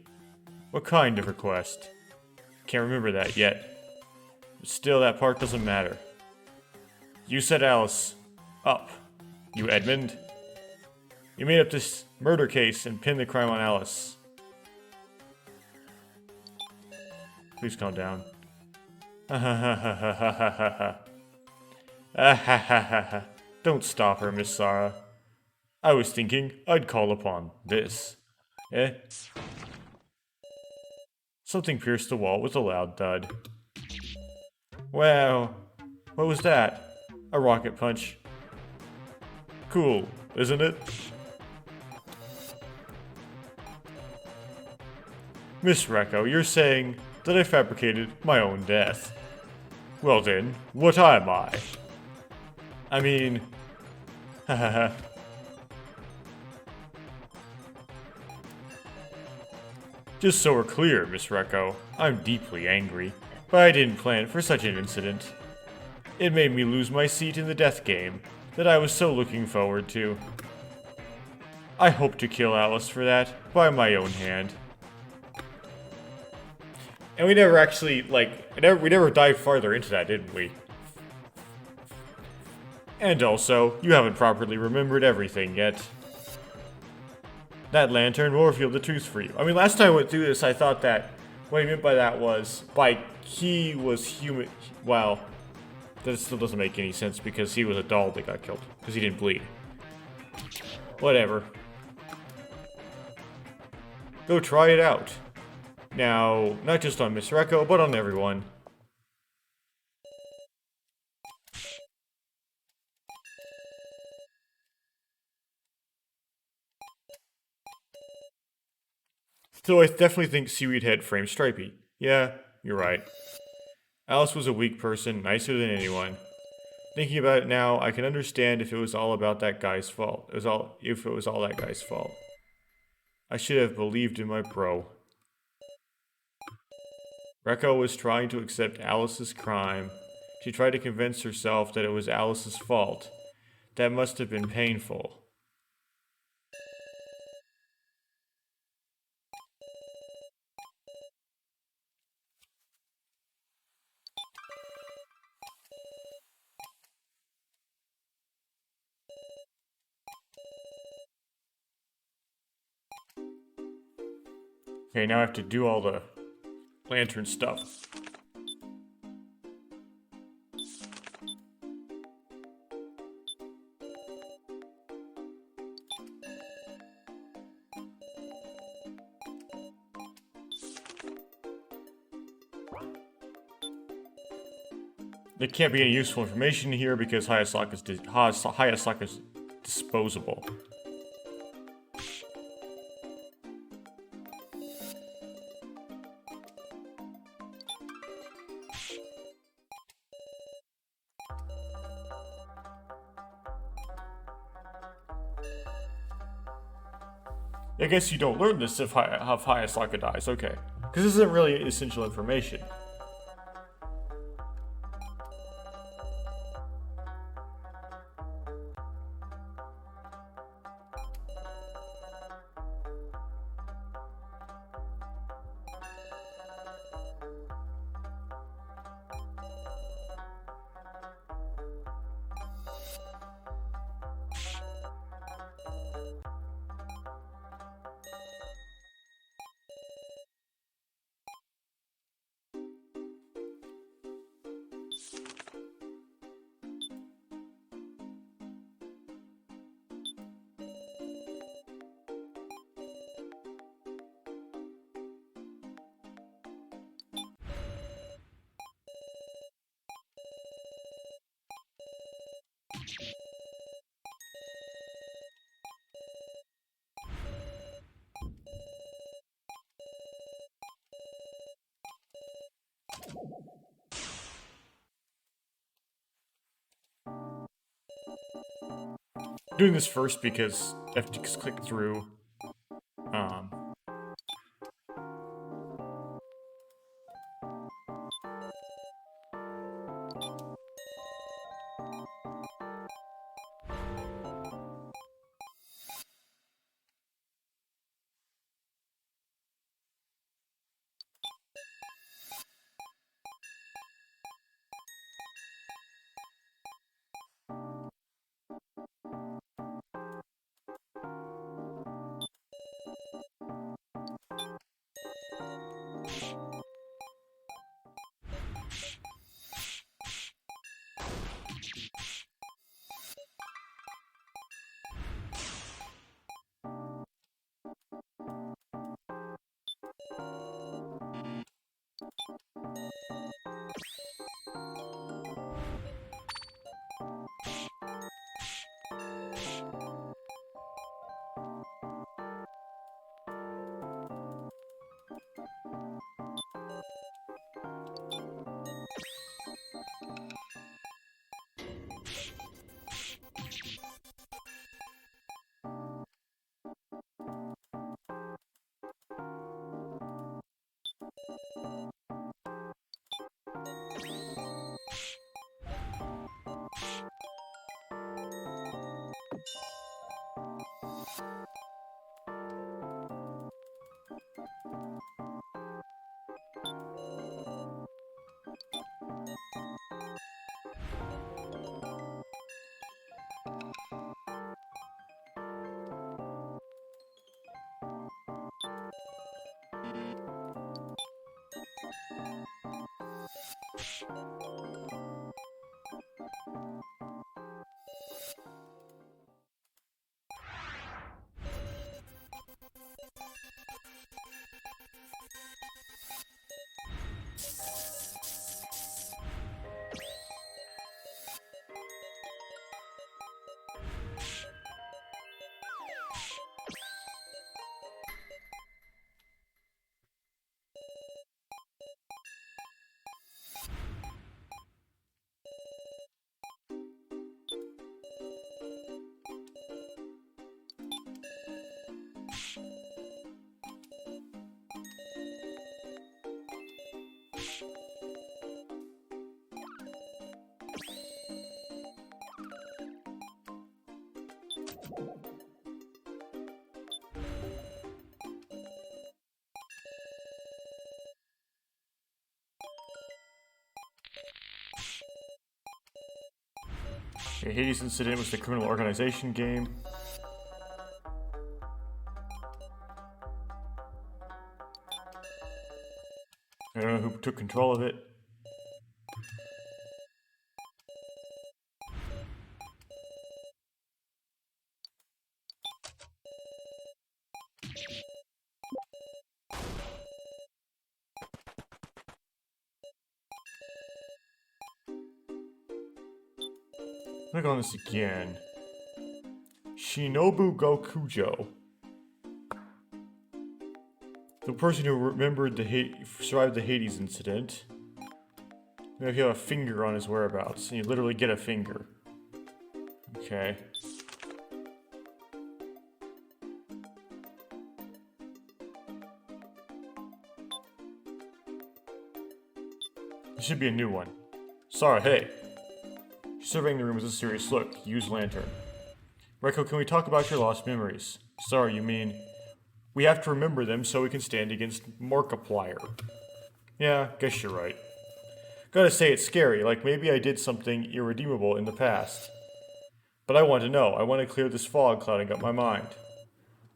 What kind of request? Can't remember that yet. But still, that part doesn't matter. You set Alice up. You Edmund? You made up this murder case and pinned the crime on Alice. Please calm down. Don't stop her, Miss Sarah. I was thinking I'd call upon this. Eh? Something pierced the wall with a loud thud. Wow, what was that? A rocket punch. Cool, isn't it? Miss Recco, you're saying that I fabricated my own death. Well then, what am I? I mean, hahaha. Just so we're clear, Miss Recco, I'm deeply angry, but I didn't plan for such an incident. It made me lose my seat in the death game that I was so looking forward to. I hope to kill Alice for that by my own hand. And we never actually, we never dived farther into that, didn't we? And also, you haven't properly remembered everything yet. That lantern will reveal the truth for you. I mean, last time I went through this, I thought that what I meant by that was, he was human. Well, that still doesn't make any sense because he was a doll that got killed. Because he didn't bleed. Whatever. Go try it out. Now, not just on Miss Recco, but on everyone. So I definitely think Seaweed Head frames Stripey. Yeah, you're right. Alice was a weak person, nicer than anyone. Thinking about it now, I can understand if it was all about that guy's fault. If it was all that guy's fault. I should have believed in my bro. Recco was trying to accept Alice's crime. She tried to convince herself that it was Alice's fault. That must have been painful. Okay, now I have to do all the lantern stuff. There can't be any useful information here because Hayasaka is disposable. I guess you don't learn this if Hayasaka dies, okay. Because this isn't really essential information. Doing this first because I have to just click through. Okay, Hades Incident was the criminal organization game. I don't know who took control of it. Click on this again. Shinobu Gokujo. The person who remembered survived the Hades incident. Maybe he had a finger on his whereabouts, and you literally get a finger. Okay. This should be a new one. Sorry, hey. Surveying the room with a serious look. Use lantern. Reiko, can we talk about your lost memories? Sorry, you mean... We have to remember them so we can stand against Markiplier. Yeah, guess you're right. Gotta say, it's scary, like maybe I did something irredeemable in the past. But I want to know. I want to clear this fog clouding up my mind.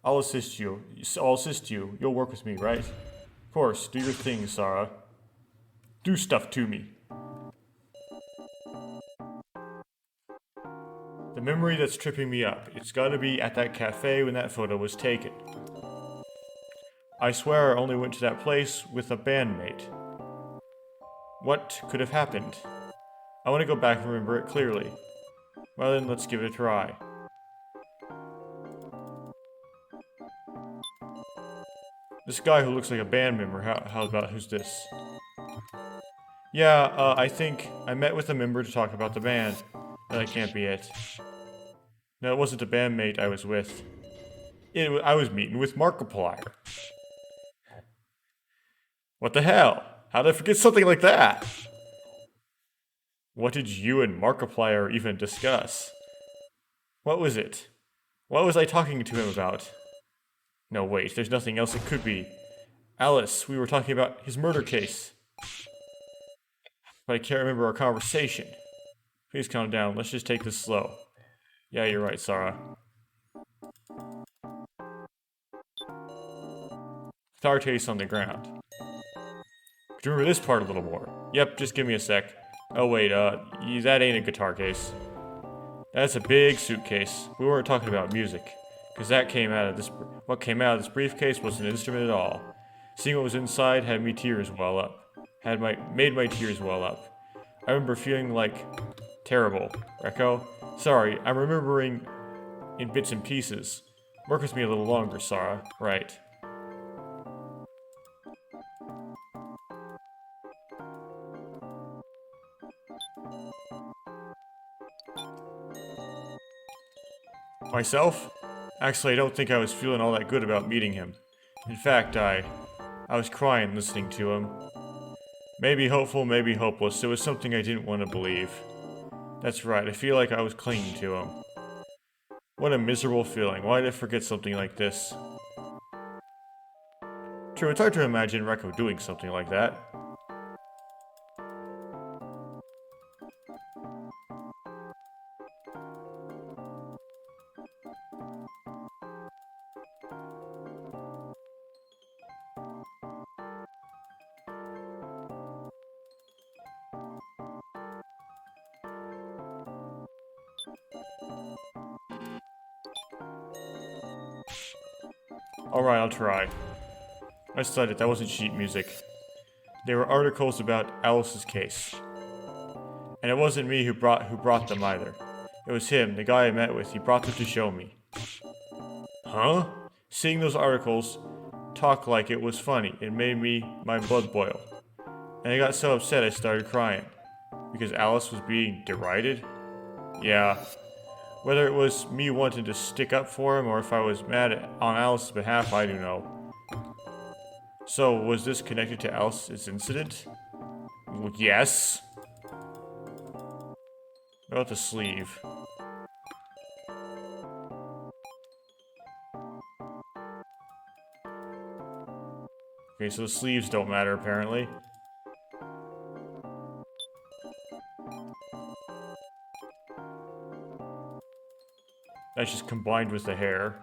I'll assist you. You'll work with me, right? Of course, do your thing, Sarah. Do stuff to me. The memory that's tripping me up. It's gotta be at that cafe when that photo was taken. I swear I only went to that place with a bandmate. What could have happened? I want to go back and remember it clearly. Well then, let's give it a try. This guy who looks like a band member, how about who's this? Yeah, I think I met with a member to talk about the band. That can't be it. No, it wasn't a bandmate I was with. I was meeting with Markiplier. What the hell? How did I forget something like that? What did you and Markiplier even discuss? What was it? What was I talking to him about? No, wait, there's nothing else it could be. Alice, we were talking about his murder case. But I can't remember our conversation. Please calm down, let's just take this slow. Yeah, you're right, Sarah. Guitar case on the ground. Could you remember this part a little more? Yep, just give me a sec. Oh wait, that ain't a guitar case. That's a big suitcase. We weren't talking about music. Cause what came out of this briefcase wasn't an instrument at all. Seeing what was inside had me tears well up. Made my tears well up. I remember feeling like terrible. Reiko? Sorry, I'm remembering in bits and pieces. Work with me a little longer, Sarah. Right. Myself? Actually, I don't think I was feeling all that good about meeting him. In fact, I was crying listening to him. Maybe hopeful, maybe hopeless. It was something I didn't want to believe. That's right, I feel like I was clinging to him. What a miserable feeling. Why did I forget something like this? True, it's hard to imagine Reiko doing something like that. Alright, I'll try. I decided that wasn't sheet music. They were articles about Alice's case. And it wasn't me who brought them either. It was him, the guy I met with. He brought them to show me. Huh? Seeing those articles talk like it was funny, it made my blood boil. And I got so upset I started crying. Because Alice was being derided? Yeah. Whether it was me wanting to stick up for him or if I was mad on Alice's behalf, I don't know. So, was this connected to Alice's incident? Well, yes. What about the sleeve? Okay, so the sleeves don't matter apparently. That's just combined with the hair.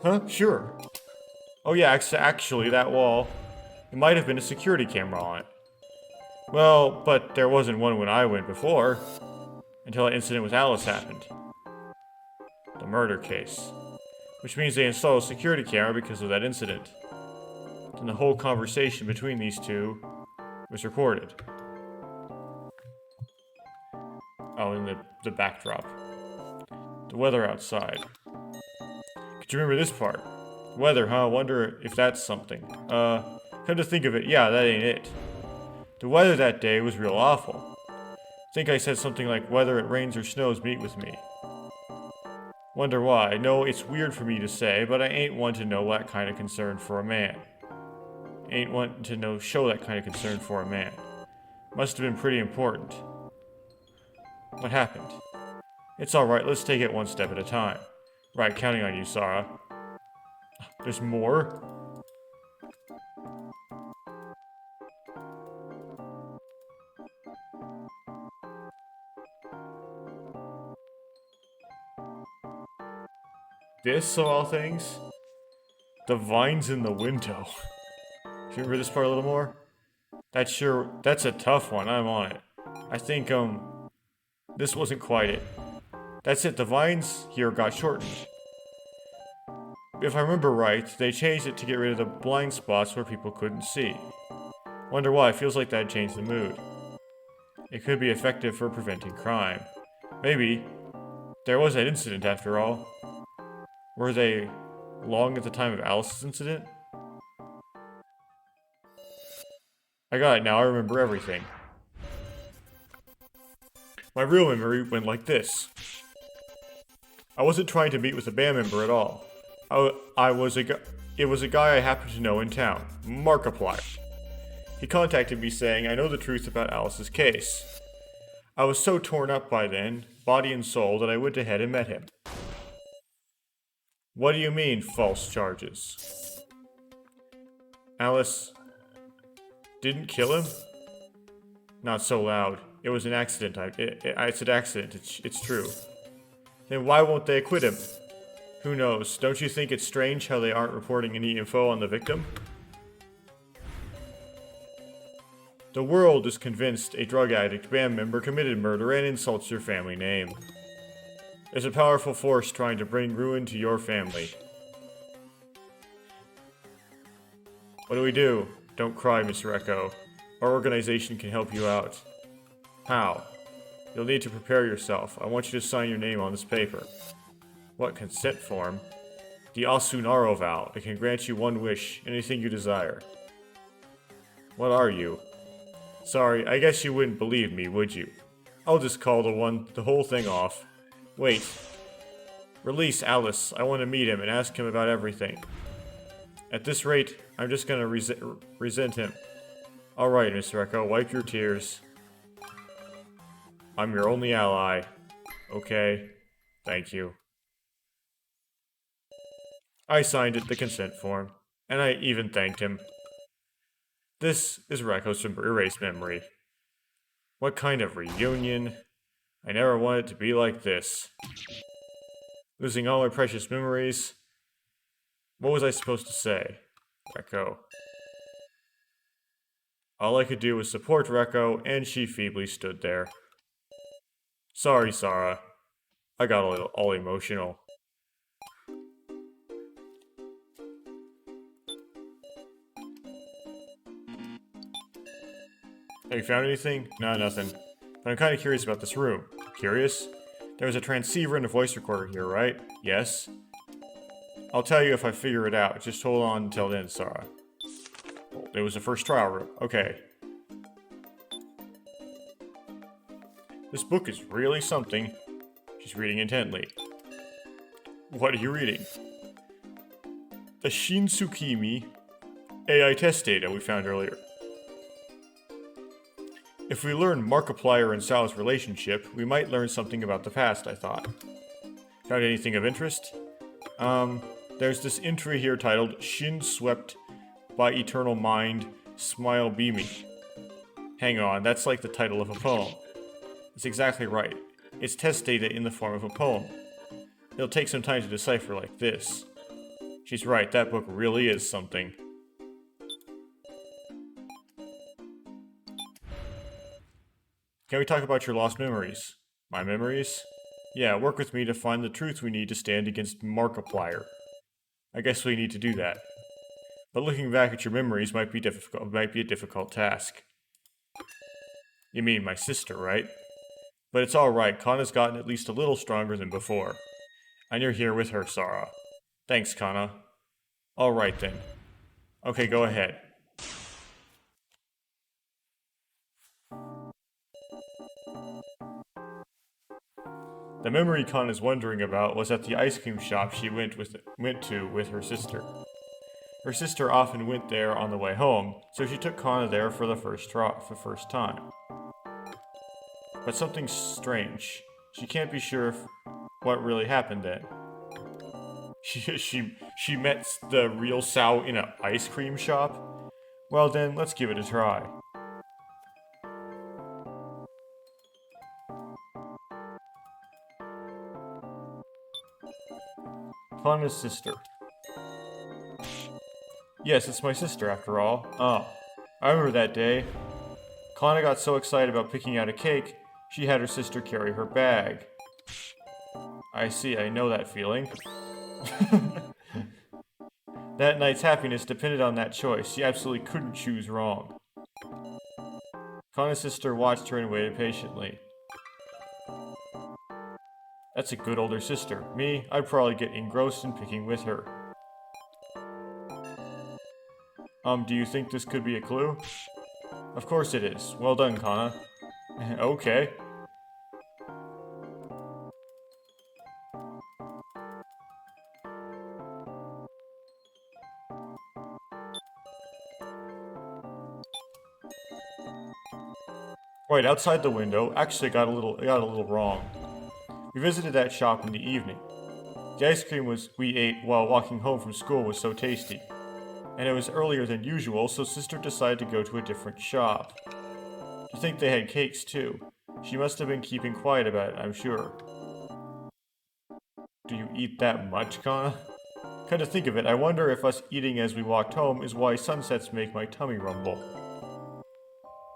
Huh? Sure. Oh yeah, actually, that wall, it might have been a security camera on it. Well, but there wasn't one when I went before. Until that incident with Alice happened. The murder case. Which means they installed a security camera because of that incident. And the whole conversation between these two was recorded. Oh, and the backdrop. The weather outside. Could you remember this part? Weather, huh? Wonder if that's something. Come to think of it, yeah, that ain't it. The weather that day was real awful. Think I said something like, whether it rains or snows, meet with me. Wonder why. No, it's weird for me to say, but I ain't one to know that kind of concern for a man. Ain't one to show that kind of concern for a man. Must have been pretty important. What happened? It's alright, let's take it one step at a time. Right, counting on you, Sarah. There's more? This, of all things? The vines in the window. Do you remember this part a little more? That's a tough one, I'm on it. I think, this wasn't quite it. That's it, the vines here got shortened. If I remember right, they changed it to get rid of the blind spots where people couldn't see. Wonder why, feels like that changed the mood. It could be effective for preventing crime. Maybe. There was that incident after all. Were they long at the time of Alice's incident? I got it now, I remember everything. My real memory went like this. I wasn't trying to meet with a band member at all. It was a guy I happened to know in town, Markiplier. He contacted me saying, I know the truth about Alice's case. I was so torn up by then, body and soul, that I went ahead and met him. What do you mean, false charges? Alice didn't kill him? Not so loud. It was an accident. It's an accident. It's true. Then why won't they acquit him? Who knows? Don't you think it's strange how they aren't reporting any info on the victim? The world is convinced a drug addict band member committed murder and insults your family name. There's a powerful force trying to bring ruin to your family. What do we do? Don't cry, Mr. Echo. Our organization can help you out. How? You'll need to prepare yourself. I want you to sign your name on this paper. What consent form? The Asunaro vow. It can grant you one wish, anything you desire. What are you? Sorry, I guess you wouldn't believe me, would you? I'll just call the whole thing off. Wait. Release Alice. I want to meet him and ask him about everything. At this rate, I'm just gonna resent him. Alright, Mr. Echo, wipe your tears. I'm your only ally. Okay. Thank you. I signed it, the consent form, and I even thanked him. This is Reko's erased memory. What kind of reunion? I never wanted it to be like this. Losing all my precious memories. What was I supposed to say? Reko. All I could do was support Reko, and she feebly stood there. Sorry, Sarah. I got a little all emotional. Have you found anything? No, nothing. But I'm kind of curious about this room. Curious? There was a transceiver and a voice recorder here, right? Yes? I'll tell you if I figure it out. Just hold on until then, Sarah. Oh, it was the first trial room. Okay. This book is really something. She's reading intently. What are you reading? The Shinsukimi AI test data we found earlier. If we learn Markiplier and Sal's relationship, we might learn something about the past, I thought. Found anything of interest? There's this entry here titled Shin Swept by Eternal Mind, Smile Beaming. Hang on, that's like the title of a poem. It's exactly right. It's test data in the form of a poem. It'll take some time to decipher like this. She's right, that book really is something. Can we talk about your lost memories? My memories? Yeah, work with me to find the truth we need to stand against Markiplier. I guess we need to do that. But looking back at your memories might be a difficult task. You mean my sister, right? But it's alright, Kana's gotten at least a little stronger than before. And you're here with her, Sarah. Thanks, Kana. Alright then. Okay, go ahead. The memory Kana is wondering about was at the ice cream shop she went to with her sister. Her sister often went there on the way home, so she took Kana there for the first time. But something's strange. She can't be sure what really happened then. She met the real Sao in an ice cream shop? Well then, let's give it a try. Kana's sister. Yes, it's my sister after all. Oh, I remember that day. Kana got so excited about picking out a cake, she had her sister carry her bag. I see, I know that feeling. That night's happiness depended on that choice. She absolutely couldn't choose wrong. Kana's sister watched her and waited patiently. That's a good older sister. Me, I'd probably get engrossed in picking with her. Do you think this could be a clue? Of course it is. Well done, Kana. Okay. Right outside the window, actually got a little wrong. We visited that shop in the evening. The ice cream we ate while walking home from school was so tasty. And it was earlier than usual, so sister decided to go to a different shop. To think they had cakes too. She must have been keeping quiet about it, I'm sure. Do you eat that much, Kana? Come to think of it, I wonder if us eating as we walked home is why sunsets make my tummy rumble.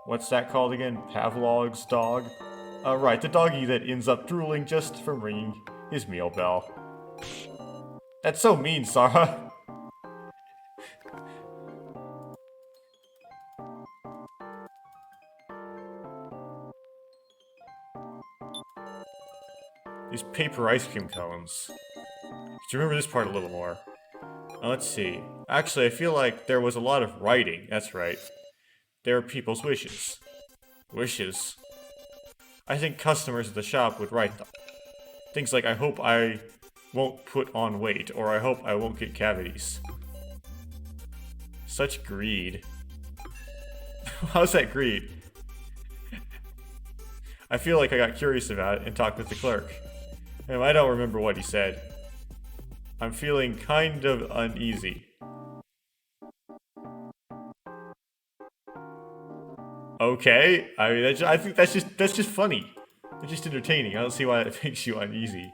What's that called again? Pavlov's dog? Right, the doggy that ends up drooling just from ringing his meal bell. That's so mean, Sarah. These paper ice cream cones. Do you remember this part a little more? Let's see. Actually, I feel like there was a lot of writing. That's right. They are people's wishes. Wishes? I think customers at the shop would write them. Things like, I hope I won't put on weight, or I hope I won't get cavities. Such greed. How's that greed? I feel like I got curious about it and talked with the clerk. I don't remember what he said. I'm feeling kind of uneasy. Okay, I mean, I think that's just funny. It's just entertaining. I don't see why it makes you uneasy.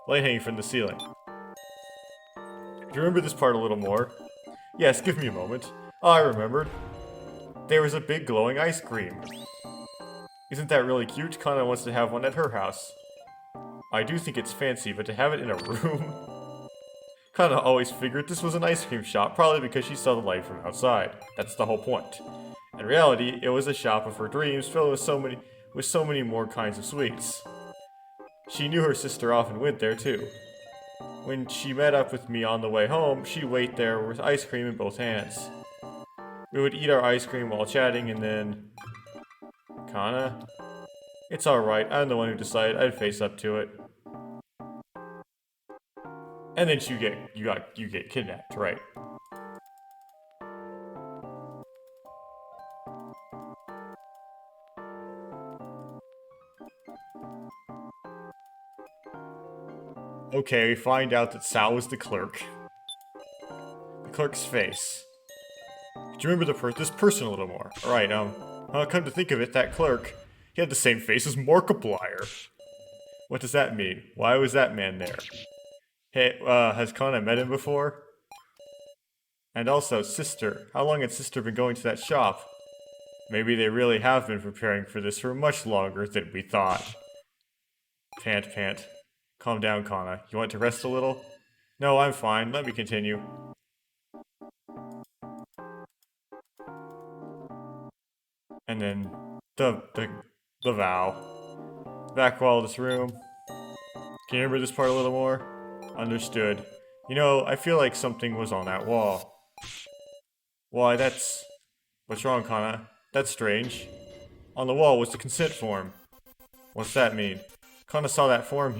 Light hanging from the ceiling. Do you remember this part a little more? Yes, give me a moment. Oh, I remembered. There was a big glowing ice cream. Isn't that really cute? Kana wants to have one at her house. I do think it's fancy, but to have it in a room? Kana always figured this was an ice cream shop, probably because she saw the light from outside. That's the whole point. In reality, it was a shop of her dreams filled with so many more kinds of sweets. She knew her sister often went there too. When she met up with me on the way home, she'd wait there with ice cream in both hands. We would eat our ice cream while chatting and then... Kana? It's alright, I'm the one who decided I'd face up to it. And then you get kidnapped, right? Okay, we find out that Sal was the clerk. The clerk's face. Do you remember this person a little more? Alright, come to think of it, that clerk, he had the same face as Markiplier. What does that mean? Why was that man there? Hey, has Kana met him before? And also, sister. How long had sister been going to that shop? Maybe they really have been preparing for this for much longer than we thought. Pant, pant. Calm down, Kana. You want to rest a little? No, I'm fine. Let me continue. And then, the vow. Back wall of this room. Can you remember this part a little more? Understood. You know, I feel like something was on that wall. Why, that's... What's wrong, Kana? That's strange. On the wall was the consent form. What's that mean? Kana saw that form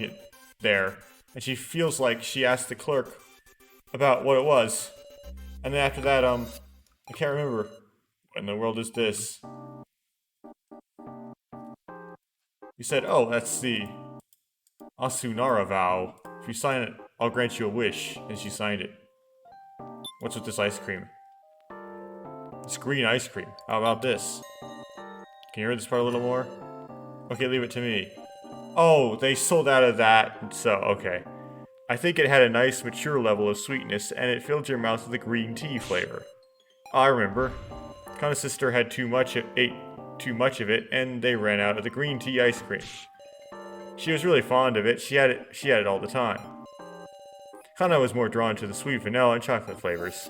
there, and she feels like she asked the clerk about what it was. And then after that, I can't remember. What in the world is this? You said, oh, that's the Asunara vow. If you sign it, I'll grant you a wish. And she signed it. What's with this ice cream? It's green ice cream. How about this? Can you hear this part a little more? Okay, leave it to me. Oh, they sold out of that, so, okay. I think it had a nice, mature level of sweetness, and it filled your mouth with a green tea flavor. I remember. Kana's sister had ate too much of it, and they ran out of the green tea ice cream. She was really fond of it. She had it all the time. Kana was more drawn to the sweet vanilla and chocolate flavors.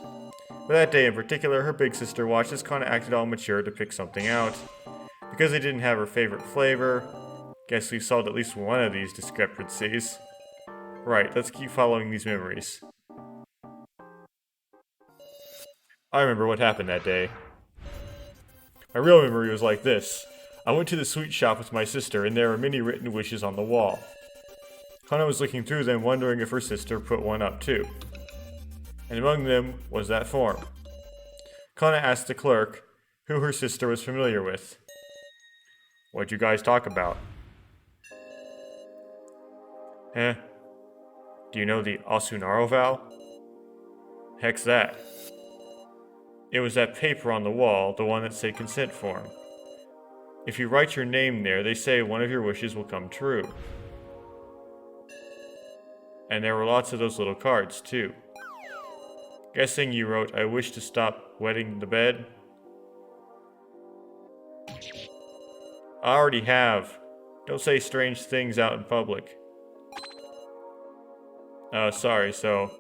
But that day in particular, her big sister watched as Kana acted all mature to pick something out. Because they didn't have her favorite flavor, guess we've solved at least one of these discrepancies. Right, let's keep following these memories. I remember what happened that day. My real memory was like this. I went to the sweet shop with my sister, and there were many written wishes on the wall. Kana was looking through them, wondering if her sister put one up too. And among them was that form. Kana asked the clerk who her sister was familiar with. What'd you guys talk about? Eh? Do you know the Asunaro vow? Heck's that? It was that paper on the wall, the one that said consent form. If you write your name there, they say one of your wishes will come true. And there were lots of those little cards, too. Guessing you wrote, I wish to stop wetting the bed? I already have. Don't say strange things out in public. Sorry, so...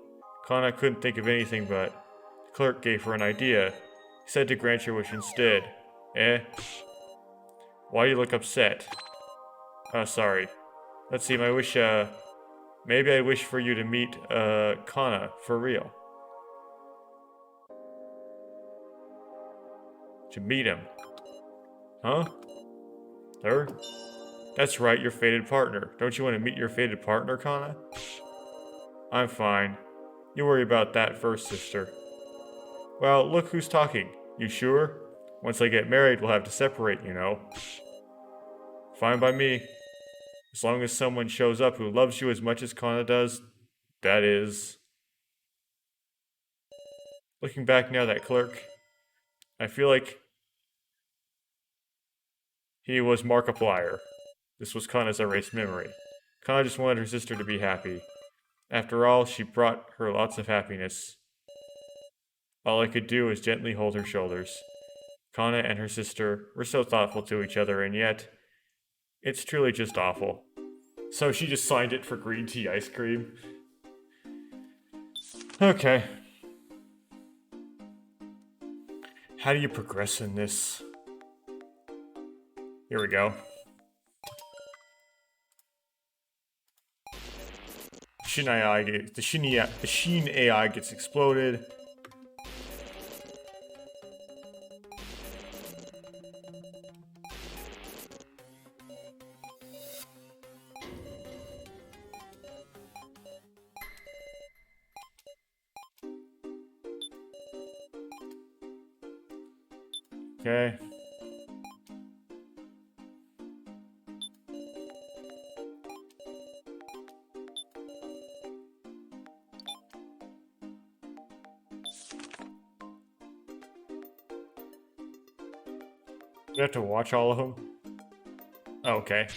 Kana couldn't think of anything, but... The clerk gave her an idea. He said to grant your wish instead. Eh? Why do you look upset? Sorry. Let's see, my wish, maybe I wish for you to meet, Kana, for real. To meet him. Huh? Her? That's right, your fated partner. Don't you want to meet your fated partner, Kana? I'm fine. You worry about that first, sister. Well, look who's talking. You sure? Once I get married, we'll have to separate, you know. Fine by me. As long as someone shows up who loves you as much as Kana does, that is. Looking back now, that clerk, I feel like he was Markiplier. This was Kana's erased memory. Kana just wanted her sister to be happy. After all, she brought her lots of happiness. All I could do was gently hold her shoulders. Kana and her sister were so thoughtful to each other, and yet, it's truly just awful. So she just signed it for green tea ice cream. Okay. How do you progress in this? Here we go. The Sheen AI gets exploded. Okay. You have to watch all of them? Oh, okay.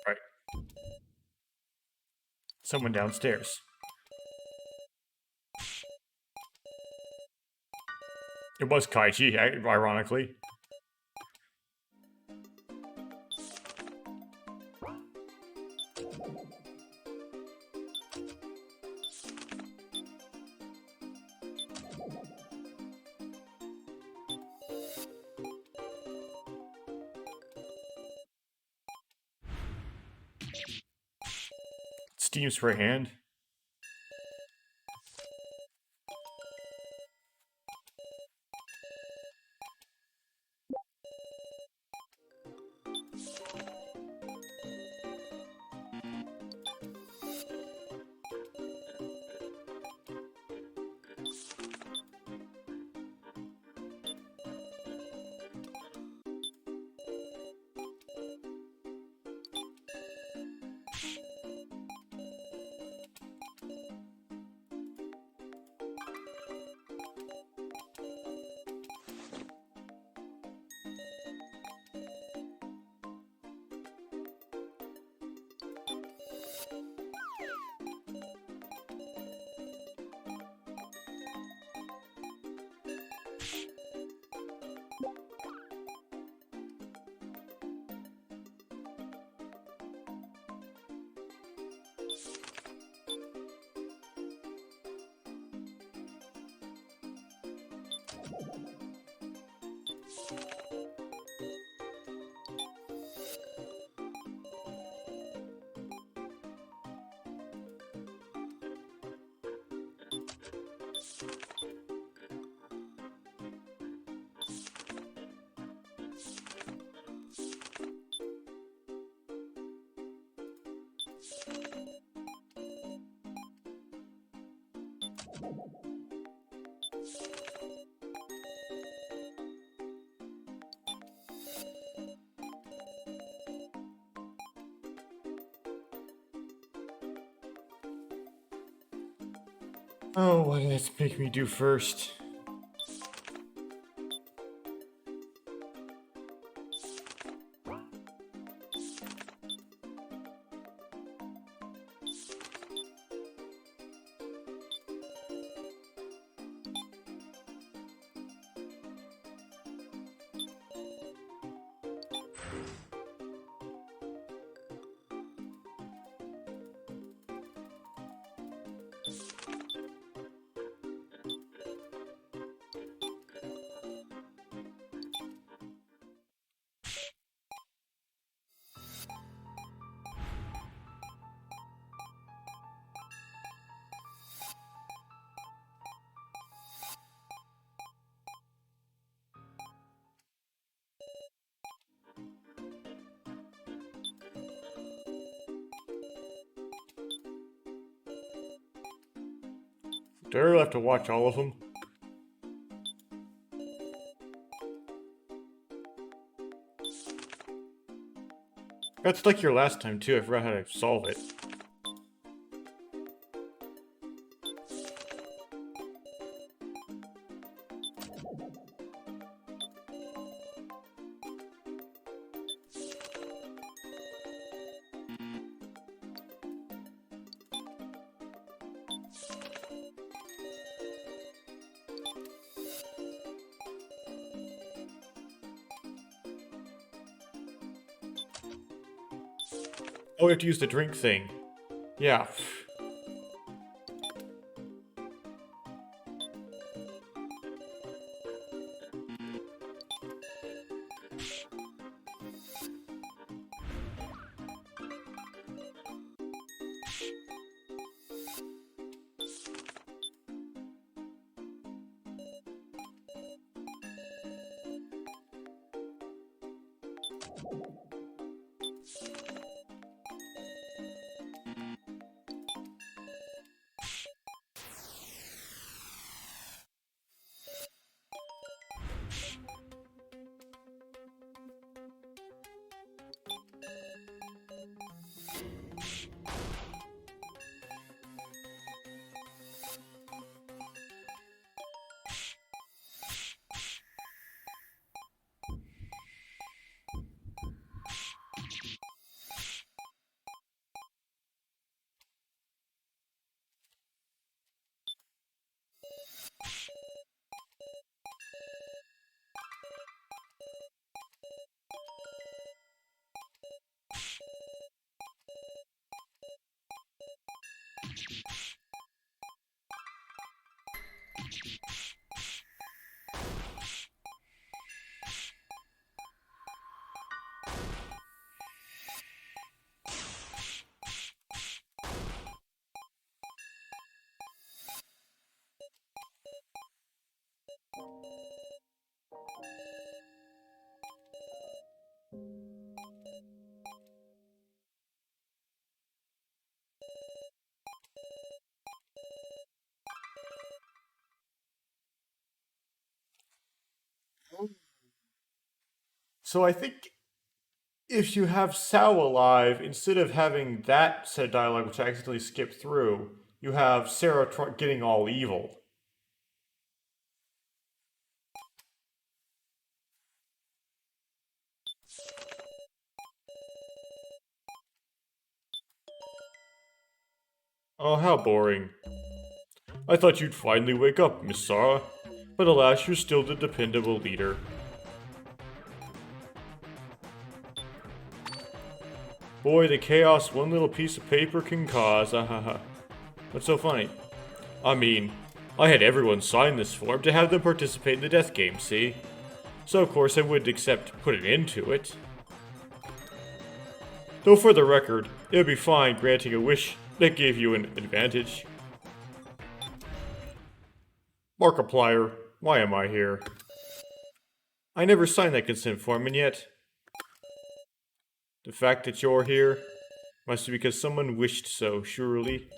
Right. Someone downstairs. It was Kaiji, ironically. Steam spray hand. Oh, what did that make me do first? Do I really have to watch all of them? That's like your last time too, I forgot how to solve it. Oh, we have to use the drink thing. Yeah. So I think if you have Sao alive, instead of having that set of dialogue, which I accidentally skipped through, you have Sarah getting all evil. Oh, how boring. I thought you'd finally wake up, Miss Sarah. But alas, you're still the dependable leader. Boy, the chaos one little piece of paper can cause, ahaha. What's so funny? I mean, I had everyone sign this form to have them participate in the death game, see? So of course I wouldn't accept putting into it. Though for the record, it would be fine granting a wish that gave you an advantage. Markiplier, why am I here? I never signed that consent form, and yet... The fact that you're here must be because someone wished so, surely.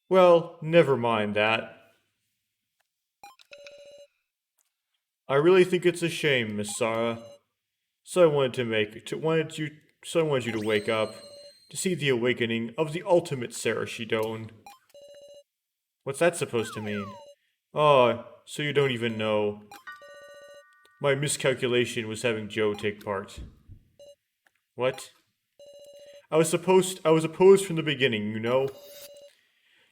Well, never mind that. I really think it's a shame, Miss Sarah. So I wanted you to wake up, to see the awakening of the ultimate Sarah Shidone. What's that supposed to mean? Oh, so you don't even know. My miscalculation was having Joe take part. What? I was opposed from the beginning, you know?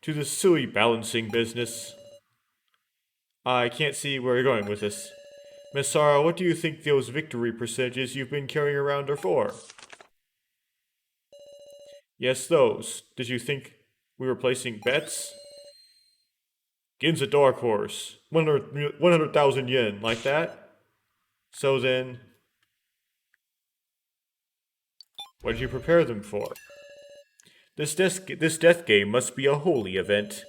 To this silly balancing business. I can't see where you're going with this. Miss Sarah, what do you think those victory percentages you've been carrying around are for? Yes, those. Did you think we were placing bets? Gin's a dark horse. 100,000 yen, like that? So then, what did you prepare them for? This death game must be a holy event.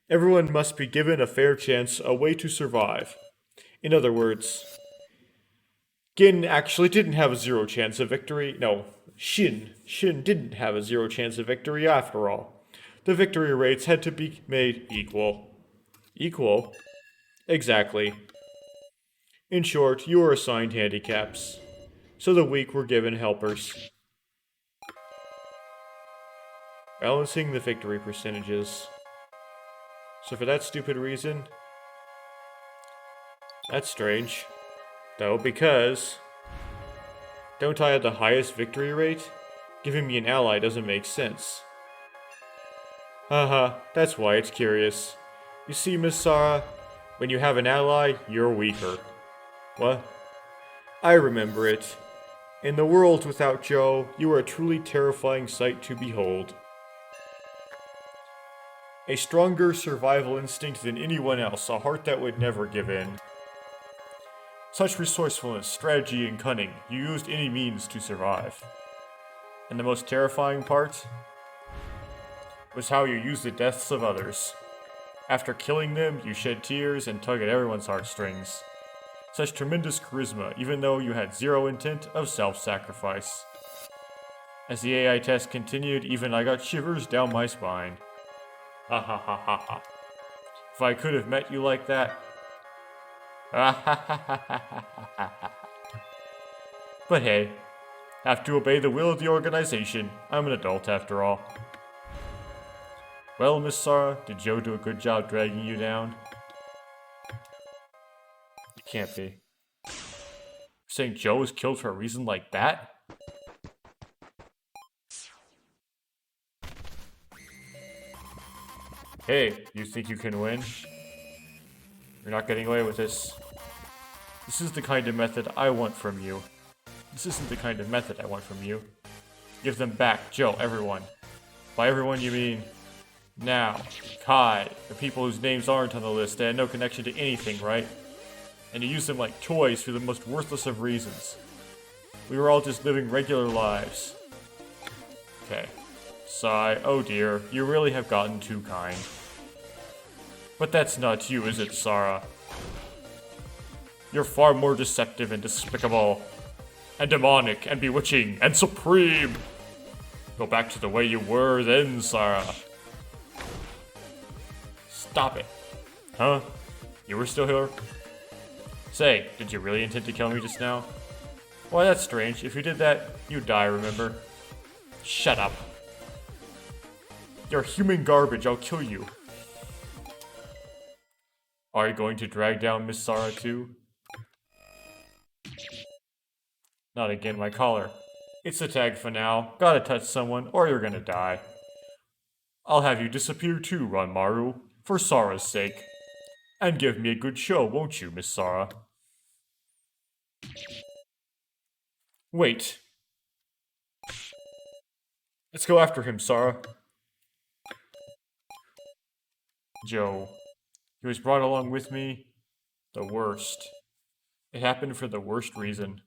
Everyone must be given a fair chance, a way to survive. In other words, Gin actually didn't have a zero chance of victory. No, Shin didn't have a zero chance of victory after all. The victory rates had to be made equal. Equal? Exactly. In short, you were assigned handicaps. So the weak were given helpers. Balancing the victory percentages. So for that stupid reason... That's strange. Though, because... Don't I have the highest victory rate? Giving me an ally doesn't make sense. Haha, that's why it's curious. You see, Miss Sarah, when you have an ally, you're weaker. What? I remember it. In the world without Joe, you are a truly terrifying sight to behold. A stronger survival instinct than anyone else, a heart that would never give in. Such resourcefulness, strategy, and cunning, you used any means to survive. And the most terrifying part was how you used the deaths of others. After killing them, you shed tears and tug at everyone's heartstrings. Such tremendous charisma, even though you had zero intent of self-sacrifice. As the AI test continued, even I got shivers down my spine. Ha ha ha ha ha. If I could have met you like that. Ha ha ha ha ha ha ha. But hey, have to obey the will of the organization. I'm an adult after all. Well, Miss Sarah, did Joe do a good job dragging you down? It can't be. You're saying Joe was killed for a reason like that? Hey, you think you can win? You're not getting away with this. This is the kind of method I want from you. This isn't the kind of method I want from you. Give them back, Joe, everyone. By everyone you mean... Now, Kai, the people whose names aren't on the list, they had no connection to anything, right? And you use them like toys for the most worthless of reasons. We were all just living regular lives. Okay. Sigh, oh dear, you really have gotten too kind. But that's not you, is it, Sarah? You're far more deceptive and despicable. And demonic, and bewitching, and supreme! Go back to the way you were then, Sarah. Stop it. Huh? You were still here? Say, did you really intend to kill me just now? Why, that's strange. If you did that, you'd die, remember? Shut up. You're human garbage, I'll kill you. Are you going to drag down Miss Sarah too? Not again, my collar. It's a tag for now. Gotta touch someone, or you're gonna die. I'll have you disappear too, Ranmaru, for Sarah's sake. And give me a good show, won't you, Miss Sarah? Wait. Let's go after him, Sarah. Joe. He was brought along with me. The worst. It happened for the worst reason.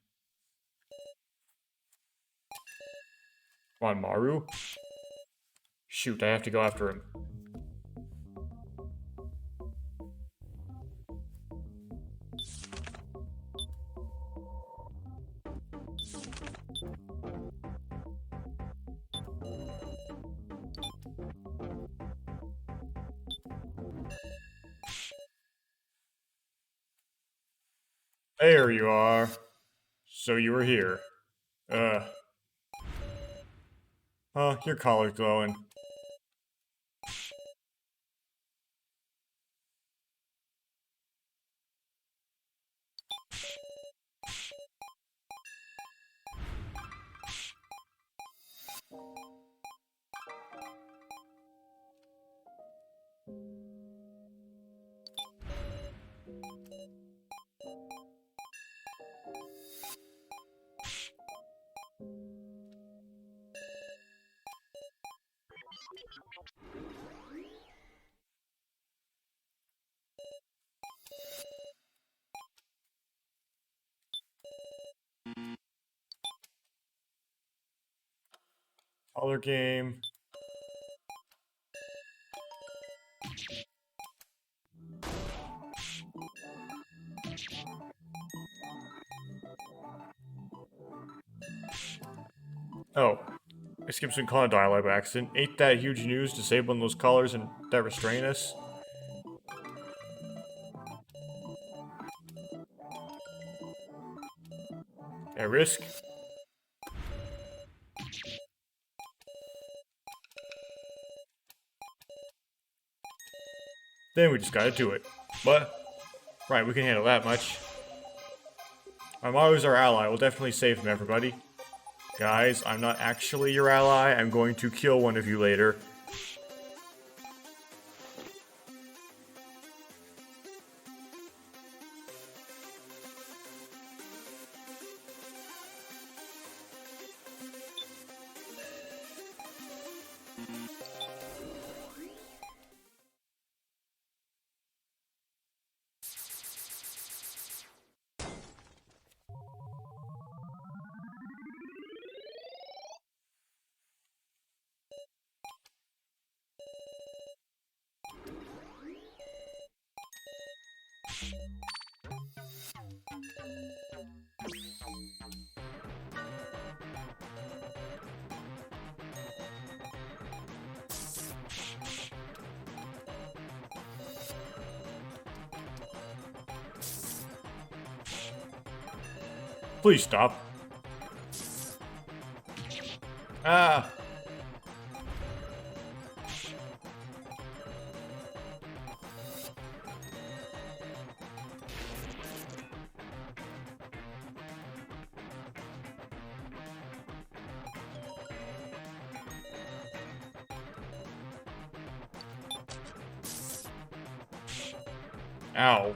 Ranmaru? Shoot, I have to go after him. There you are. So you were here. Your collar's glowing. Color game. Oh, I skipped some color dialogue by accident. Ain't that huge news, disabling those colors and that restrain us? At risk? Then we just gotta do it. What? Right, we can handle that much. Amaru's our ally. We'll definitely save him, everybody. Guys, I'm not actually your ally. I'm going to kill one of you later. Please stop. Ah. Ow.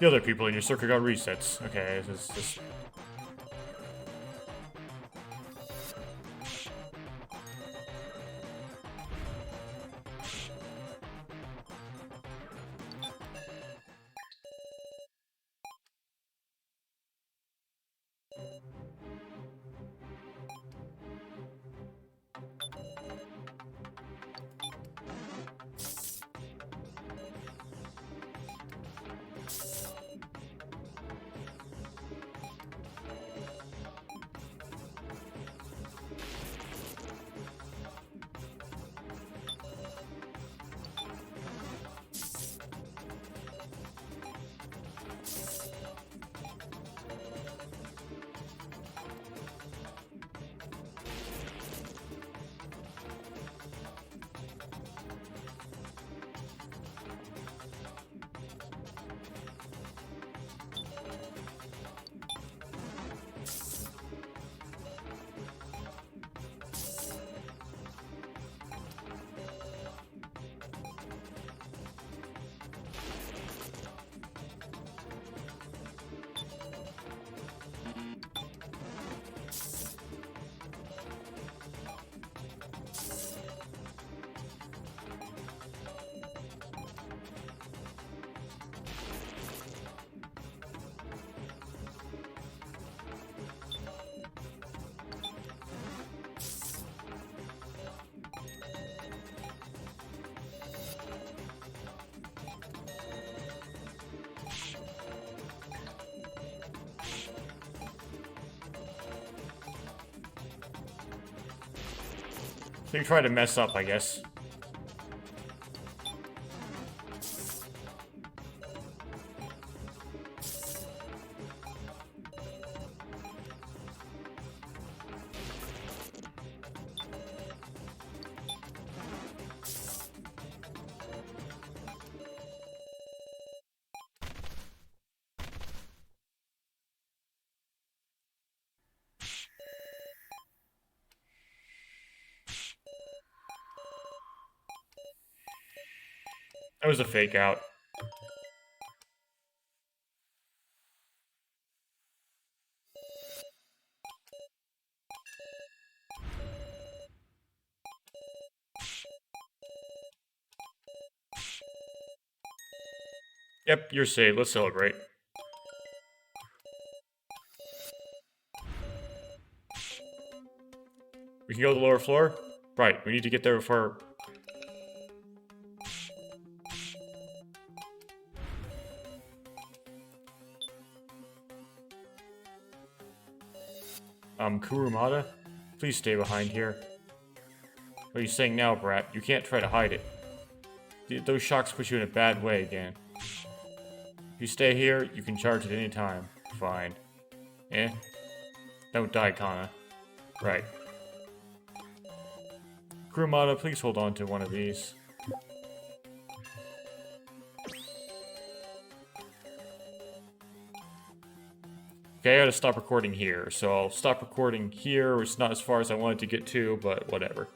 The other people in your circle got resets. Okay, this is just... So you try to mess up, I guess. That was a fake out. Yep, you're saved. Let's celebrate. We can go to the lower floor? Right, we need to get there before... Kurumada? Please stay behind here. What are you saying now, brat? You can't try to hide it. Those shocks put you in a bad way again. If you stay here, you can charge at any time. Fine. Eh? Don't die, Kana. Right. Kurumada, please hold on to one of these. Okay, I gotta stop recording here, so I'll stop recording here. It's not as far as I wanted to get to, but whatever.